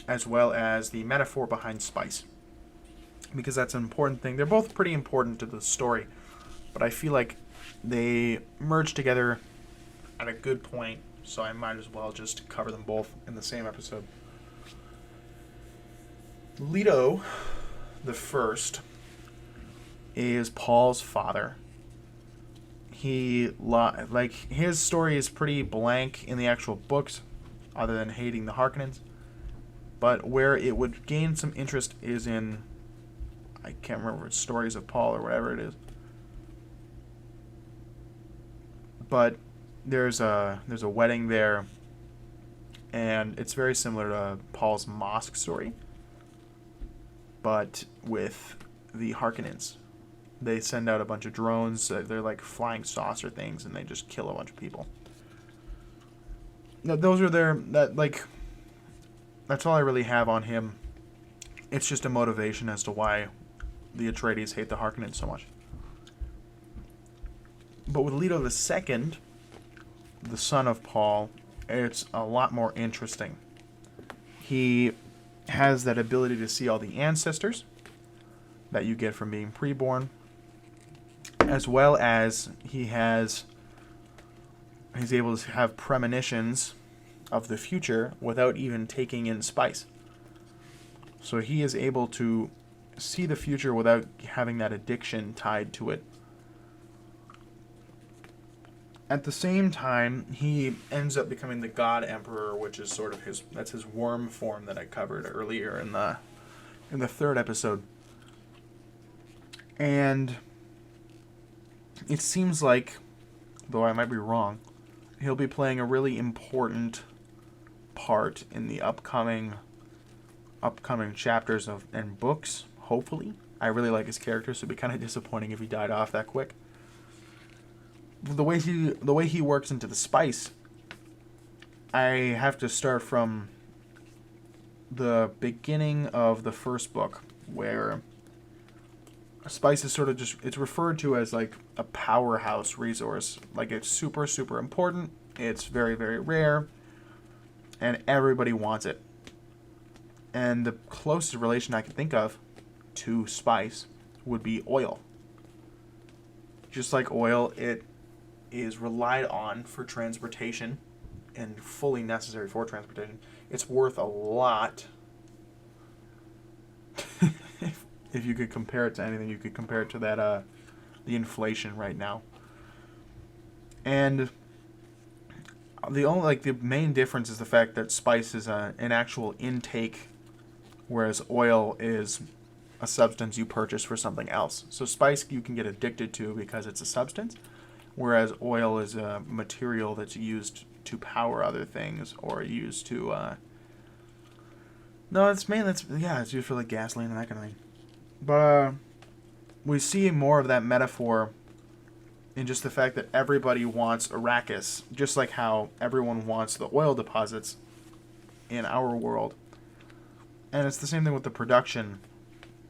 as well as the metaphor behind spice, because that's an important thing. They're both pretty important to the story, but I feel like they merge together at a good point, so I might as well just cover them both in the same episode. Leto the First is Paul's father. His story is pretty blank in the actual books, other than hating the Harkonnens. But where it would gain some interest is in, I can't remember if it's Stories of Paul or whatever it is. But there's a wedding there, and it's very similar to Paul's mosque story, but with the Harkonnens. They send out a bunch of drones. They're like flying saucer things, and they just kill a bunch of people. Those are that's all I really have on him. It's just a motivation as to why the Atreides hate the Harkonnens so much. But with Leto II, the son of Paul, it's a lot more interesting. He has that ability to see all the ancestors that you get from being preborn, as well as he's able to have premonitions of the future without even taking in spice. So he is able to see the future without having that addiction tied to it. At the same time, he ends up becoming the God Emperor, which is sort of his worm form that I covered earlier in the 3rd episode. And it seems like, though I might be wrong, he'll be playing a really important part in the upcoming chapters and books, hopefully. I really like his character, so it'd be kind of disappointing if he died off that quick. The way he works into the spice, I have to start from the beginning of the first book, where spice is sort of it's referred to as like a powerhouse resource. Like, it's super, super important. It's very, very rare, and everybody wants it. And the closest relation I can think of to spice would be oil. Just like oil, it is relied on for transportation and fully necessary for transportation. It's worth a lot. If you could compare it to anything, you could compare it to that the inflation right now. And the main difference is the fact that spice is an actual intake, whereas oil is a substance you purchase for something else. So spice you can get addicted to because it's a substance, whereas oil is a material that's used to power other things or used to it's used for like gasoline and that kind of thing. But we see more of that metaphor in just the fact that everybody wants Arrakis, just like how everyone wants the oil deposits in our world. And it's the same thing with the production.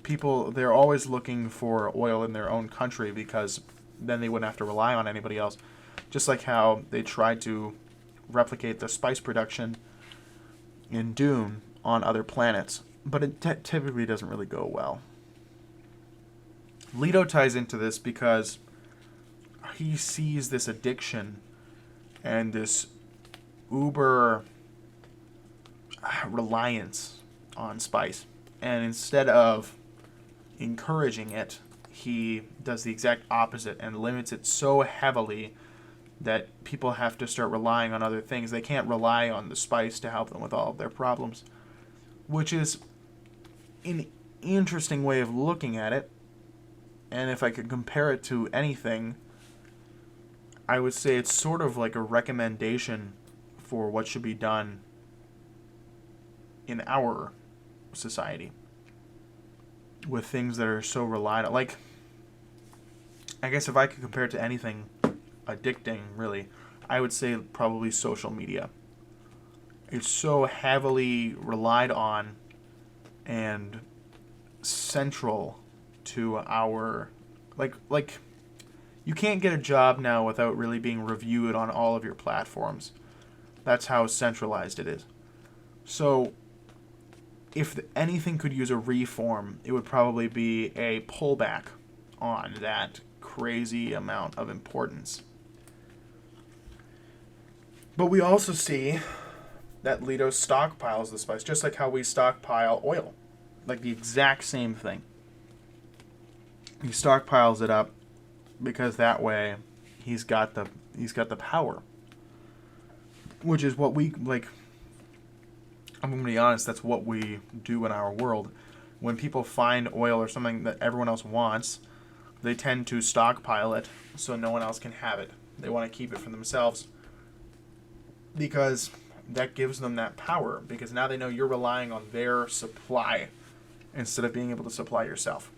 People, they're always looking for oil in their own country because then they wouldn't have to rely on anybody else. Just like how they tried to replicate the spice production in Dune on other planets. But it typically doesn't really go well. Leto ties into this because he sees this addiction and this uber reliance on spice. And instead of encouraging it, he does the exact opposite and limits it so heavily that people have to start relying on other things. They can't rely on the spice to help them with all of their problems, which is an interesting way of looking at it. And if I could compare it to anything, I would say it's sort of like a recommendation for what should be done in our society with things that are so relied on. Like, I guess if I could compare it to anything addicting, really, I would say probably social media. It's so heavily relied on and central to our like you can't get a job now without really being reviewed on all of your platforms. That's how centralized it is. So if anything could use a reform, it would probably be a pullback on that crazy amount of importance. But we also see that Leto stockpiles the spice, just like how we stockpile oil. Like the exact same thing. He stockpiles it up because that way he's got the power. Which is what we like. I'm going to be honest, that's what we do in our world. When people find oil or something that everyone else wants, they tend to stockpile it so no one else can have it. They want to keep it for themselves because that gives them that power, because now they know you're relying on their supply instead of being able to supply yourself.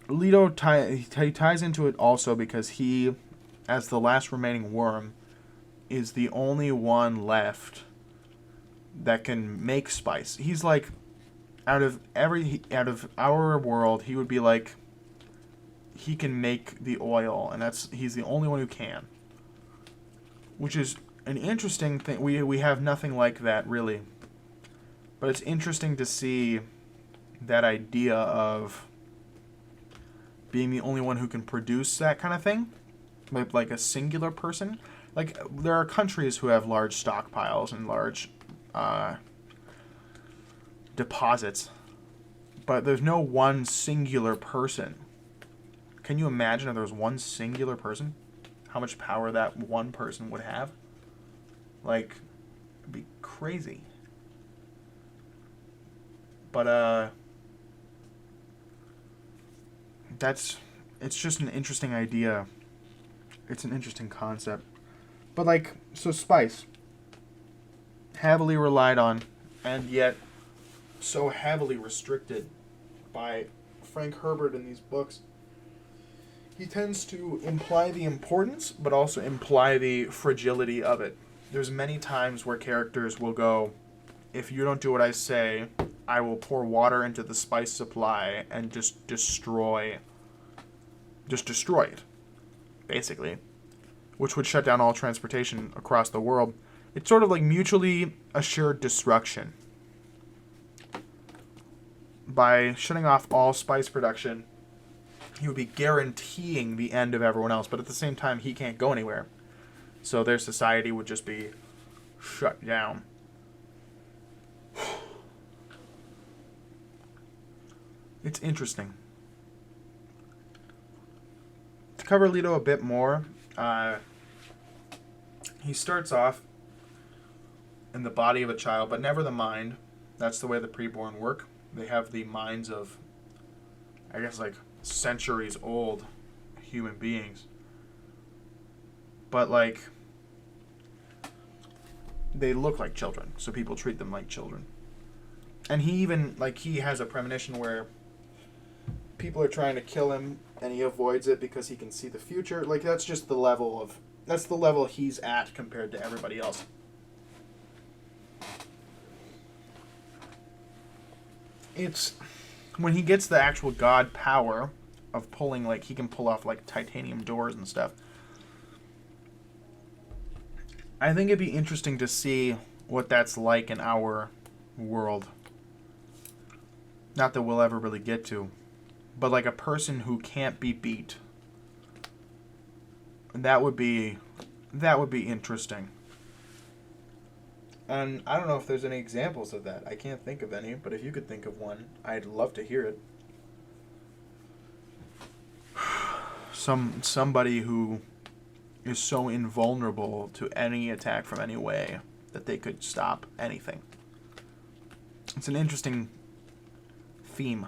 Leto ties into it also because he, as the last remaining worm, is the only one left that can make spice. He's like, out of our world, he would be like, he can make the oil, and he's the only one who can. Which is an interesting thing. We have nothing like that, really. But it's interesting to see that idea of being the only one who can produce that kind of thing. Like a singular person. Like, there are countries who have large stockpiles and large deposits. But there's no one singular person. Can you imagine if there was one singular person? How much power that one person would have? Like, it'd be crazy. But, it's just an interesting idea. It's an interesting concept. But, like, so spice. Heavily relied on, and yet so heavily restricted by Frank Herbert in these books. He tends to imply the importance, but also imply the fragility of it. There's many times where characters will go, if you don't do what I say, I will pour water into the spice supply and just destroy it, basically. Which would shut down all transportation across the world. It's sort of like mutually assured destruction. By shutting off all spice production, he would be guaranteeing the end of everyone else, but at the same time, he can't go anywhere. So their society would just be shut down. It's interesting. To cover Leto a bit more, he starts off in the body of a child, but never the mind. That's the way the preborn work. They have the minds of, I guess, like centuries old human beings. But, like, they look like children, so people treat them like children. And he even, like, he has a premonition where people are trying to kill him, and he avoids it because he can see the future. Like, that's just the level he's at compared to everybody else. It's when he gets the actual god power of pulling, like, he can pull off, like, titanium doors and stuff. I think it'd be interesting to see what that's like in our world. Not that we'll ever really get to. But, like, a person who can't be beat. That would be interesting. And I don't know if there's any examples of that. I can't think of any, but if you could think of one, I'd love to hear it. Somebody who is so invulnerable to any attack from any way that they could stop anything. It's an interesting theme.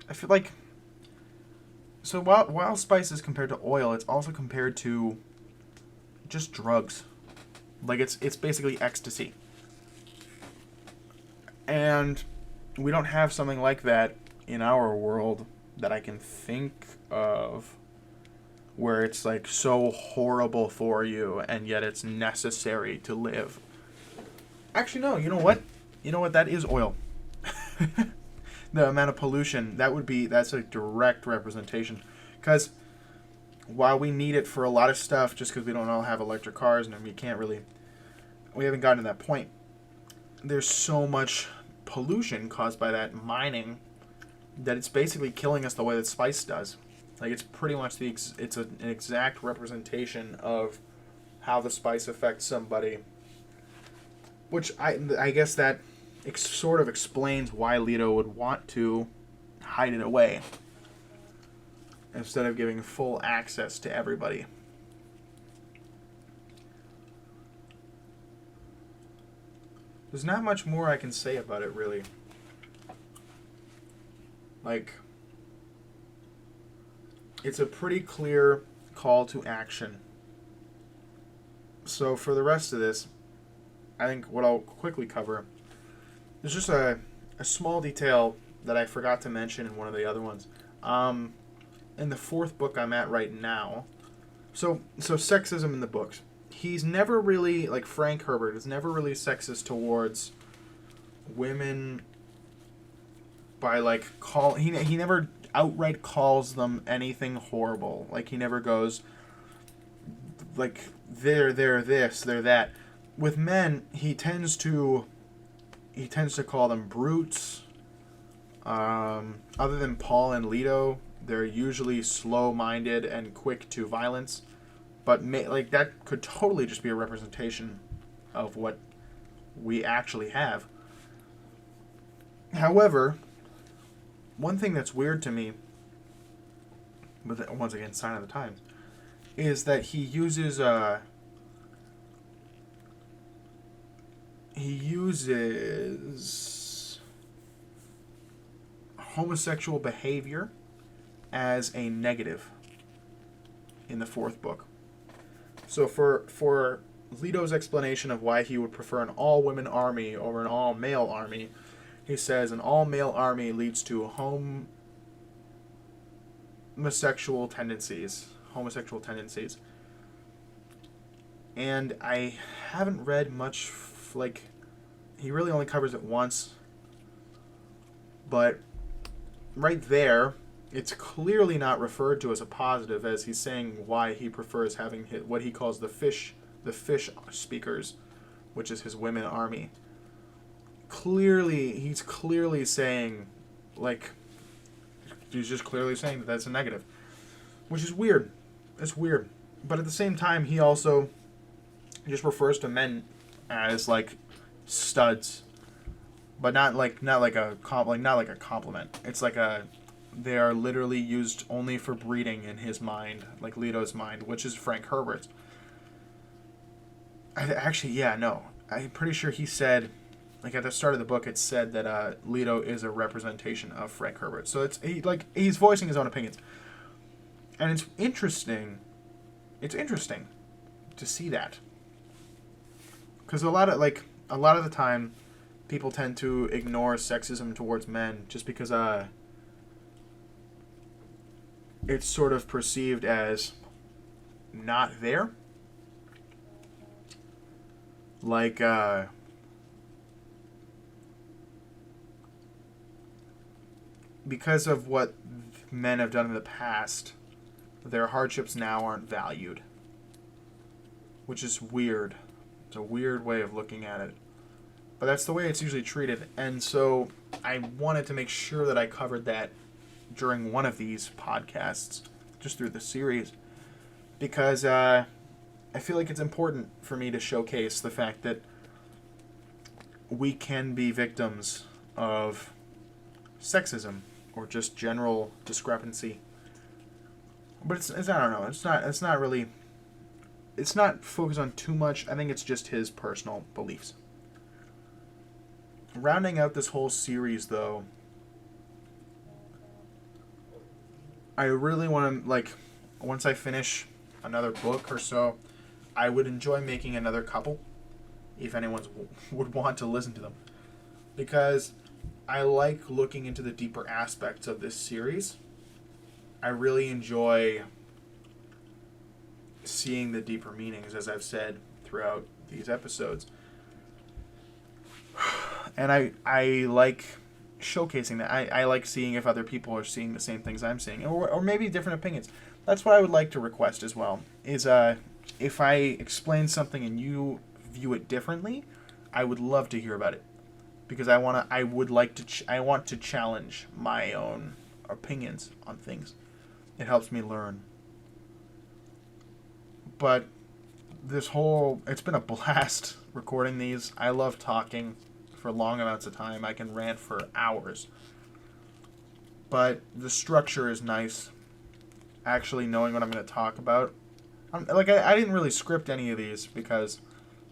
I feel like, so while spice is compared to oil, it's also compared to just drugs. Like, it's basically ecstasy. And we don't have something like that in our world that I can think of where it's, like, so horrible for you and yet it's necessary to live. Actually, no, you know what? That is oil. The amount of pollution, that's a direct representation. Because while we need it for a lot of stuff, just because we don't all have electric cars and we haven't gotten to that point, there's so much pollution caused by that mining that it's basically killing us the way that spice does. Like, it's pretty much an exact representation of how the spice affects somebody. Which I guess that sort of explains why Leto would want to hide it away instead of giving full access to everybody. There's not much more I can say about it, really. Like, it's a pretty clear call to action. So for the rest of this, I think what I'll quickly cover is just a small detail that I forgot to mention in one of the other ones. In the fourth book I'm at right now, so sexism in the books. He's never really, like Frank Herbert, is never really sexist towards women by, like, he never outright calls them anything horrible. Like, he never goes, like, they're this, they're that. With men, he tends to call them brutes. Other than Paul and Leto, they're usually slow-minded and quick to violence. But like, that could totally just be a representation of what we actually have. However, one thing that's weird to me, but once again, sign of the times, is that he uses homosexual behavior as a negative in the fourth book. So for Leto's explanation of why he would prefer an all-women army over an all-male army, he says an all-male army leads to homosexual tendencies. And I haven't read much, like, he really only covers it once. But right there, it's clearly not referred to as a positive, as he's saying why he prefers having what he calls the fish speakers, which is his women army. he's clearly saying, like, he's just clearly saying that that's a negative, which is weird. It's weird, but at the same time, he also just refers to men as like studs, but not like a compliment. It's like they are literally used only for breeding in his mind, like Leto's mind, which is Frank Herbert's. I'm pretty sure he said, like at the start of the book, it said that Leto is a representation of Frank Herbert. So he's voicing his own opinions, and it's interesting. It's interesting to see that, because a lot of the time, people tend to ignore sexism towards men just because it's sort of perceived as not there. Like, because of what men have done in the past, their hardships now aren't valued. Which is weird. It's a weird way of looking at it. But that's the way it's usually treated. And so I wanted to make sure that I covered that during one of these podcasts, just through the series. Because I feel like it's important for me to showcase the fact that we can be victims of sexism or just general discrepancy. But it's I don't know. It's not really. It's not focused on too much. I think it's just his personal beliefs. Rounding out this whole series, though, I really want to, like, once I finish another book or so, I would enjoy making another couple, if anyone would want to listen to them. Because I like looking into the deeper aspects of this series. I really enjoy seeing the deeper meanings, as I've said throughout these episodes. And I like showcasing that. I like seeing if other people are seeing the same things I'm seeing, or maybe different opinions. That's what I would like to request as well, is if I explain something and you view it differently, I would love to hear about it. Because I want to challenge my own opinions on things. It helps me learn. But it's been a blast recording these. I love talking for long amounts of time. I can rant for hours. But the structure is nice. Actually knowing what I'm going to talk about. I didn't really script any of these because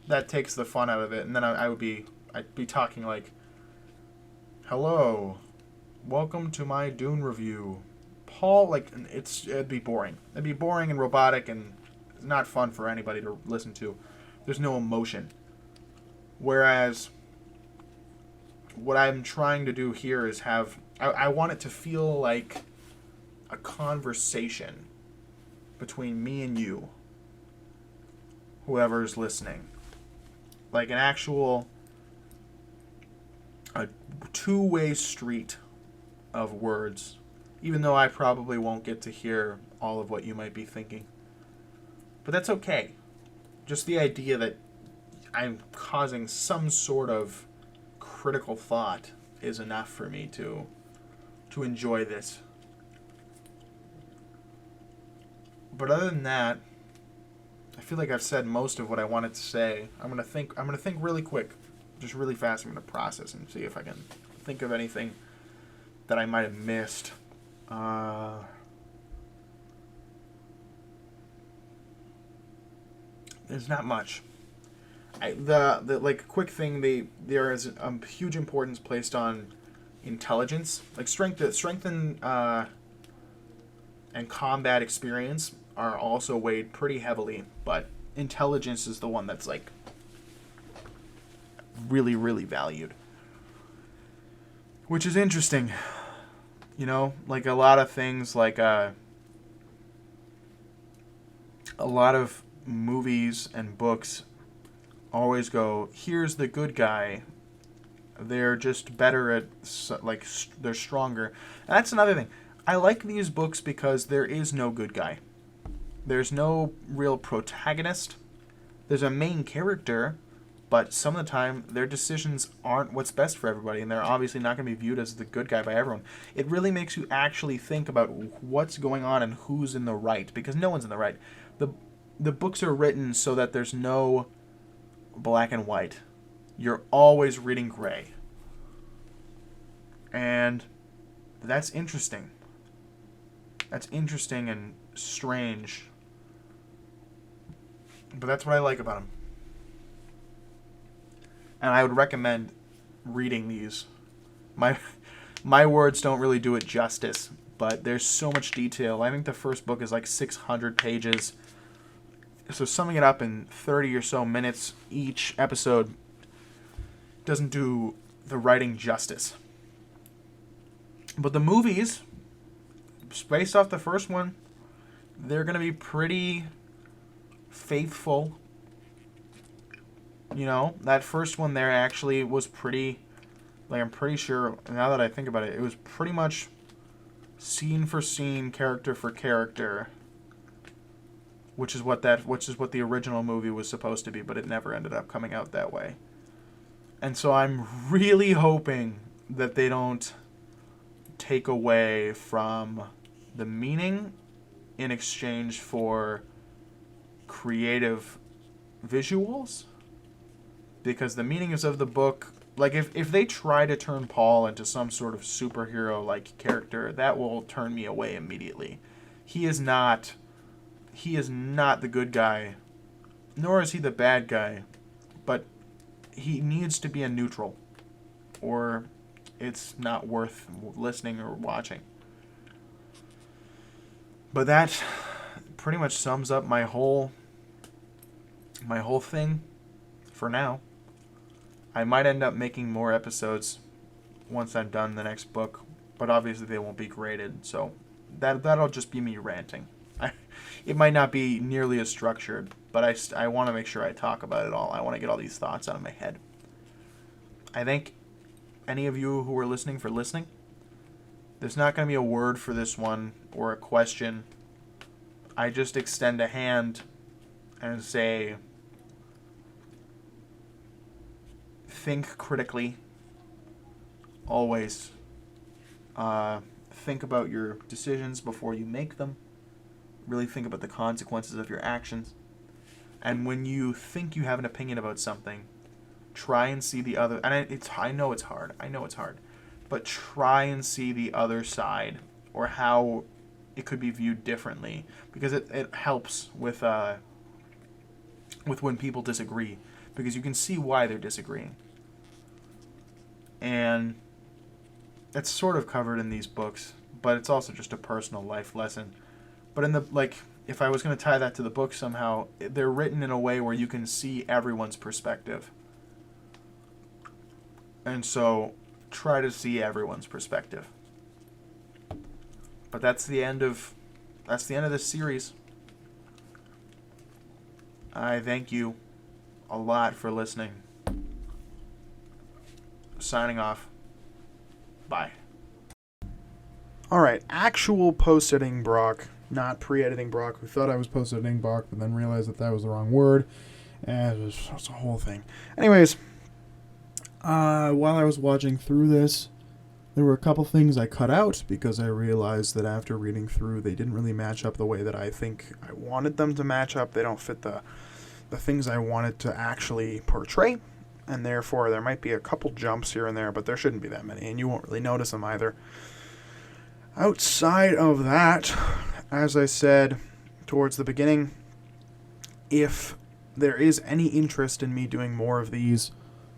that takes the fun out of it. And then I'd be talking like, hello, welcome to my Dune review. Paul, it'd be boring. It'd be boring and robotic and not fun for anybody to listen to. There's no emotion. Whereas what I'm trying to do here is I want it to feel like a conversation between me and you, whoever's listening. Like an actual a two-way street of words, even though I probably won't get to hear all of what you might be thinking. But that's okay. Just the idea that I'm causing some sort of critical thought is enough for me to enjoy this. But other than that, I feel like I've said most of what I wanted to say. I'm gonna think really quick, just really fast. I'm gonna process and see if I can think of anything that I might have missed. There's not much. Quick thing. There is a huge importance placed on intelligence, like strength and combat experience are also weighed pretty heavily, but intelligence is the one that's like really, really valued, which is interesting. You know, like a lot of things, like a lot of movies and books always go, here's the good guy, they're just better at, they're stronger. And that's another thing. I like these books because there is no good guy. There's no real protagonist. There's a main character, but some of the time their decisions aren't what's best for everybody, and they're obviously not going to be viewed as the good guy by everyone. It really makes you actually think about what's going on and who's in the right, because no one's in the right. The books are written so that there's no black and white. You're always reading gray. And that's interesting. That's interesting and strange. But that's what I like about them. And I would recommend reading these. My words don't really do it justice, but there's so much detail. I think the first book is like 600 pages. So summing it up in 30 or so minutes each episode doesn't do the writing justice. But the movies, based off the first one, they're going to be pretty faithful. You know, that first one there actually was pretty, like, I'm pretty sure, now that I think about it, it was pretty much scene for scene, character for character, which is what the original movie was supposed to be, but it never ended up coming out that way. And so I'm really hoping that they don't take away from the meaning in exchange for creative visuals, because the meanings of the book, like if they try to turn Paul into some sort of superhero like character, that will turn me away immediately. He is not the good guy, nor is he the bad guy, but he needs to be a neutral, or it's not worth listening or watching. But that pretty much sums up my whole thing for now. I might end up making more episodes once I'm done the next book, but obviously they won't be graded, so that'll just be me ranting. It might not be nearly as structured, but I want to make sure I talk about it all. I want to get all these thoughts out of my head. I thank any of you who are listening for listening. There's not going to be a word for this one or a question. I just extend a hand and say, think critically. Always. Think about your decisions before you make them. Really think about the consequences of your actions. And when you think you have an opinion about something, try and see the other. And I know it's hard. But try and see the other side, or how it could be viewed differently, because it helps with when people disagree, because you can see why they're disagreeing. And it's sort of covered in these books, but it's also just a personal life lesson. But if I was going to tie that to the book somehow, they're written in a way where you can see everyone's perspective. And so try to see everyone's perspective. But that's the end of this series. I thank you a lot for listening. Signing off. Bye.
Alright, actual post-editing Brock, not pre-editing Brock, who thought I was post-editing Brock, but then realized that was the wrong word. And it was a whole thing. Anyways, while I was watching through this, there were a couple things I cut out, because I realized that after reading through, they didn't really match up the way that I think I wanted them to match up. They don't fit the things I wanted to actually portray, and therefore there might be a couple jumps here and there, but there shouldn't be that many, and you won't really notice them either. Outside of that, as I said towards the beginning, if there is any interest in me doing more of these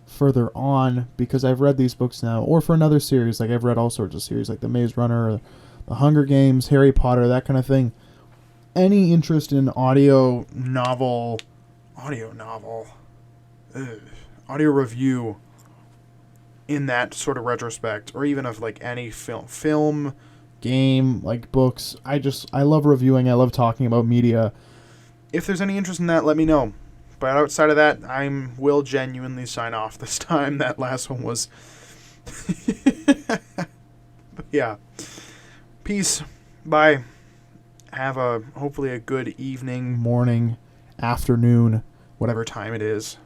further on, because I've read these books now, or for another series, like I've read all sorts of series, like The Maze Runner, The Hunger Games, Harry Potter, that kind of thing. Any interest in audio review in that sort of retrospect, or even of like any film, game, like books. I love reviewing. I love talking about media. If there's any interest in that, let me know. But outside of that, I will genuinely sign off this time. That last one was... But yeah. Peace. Bye. Have hopefully a good evening, morning, afternoon, whatever time it is.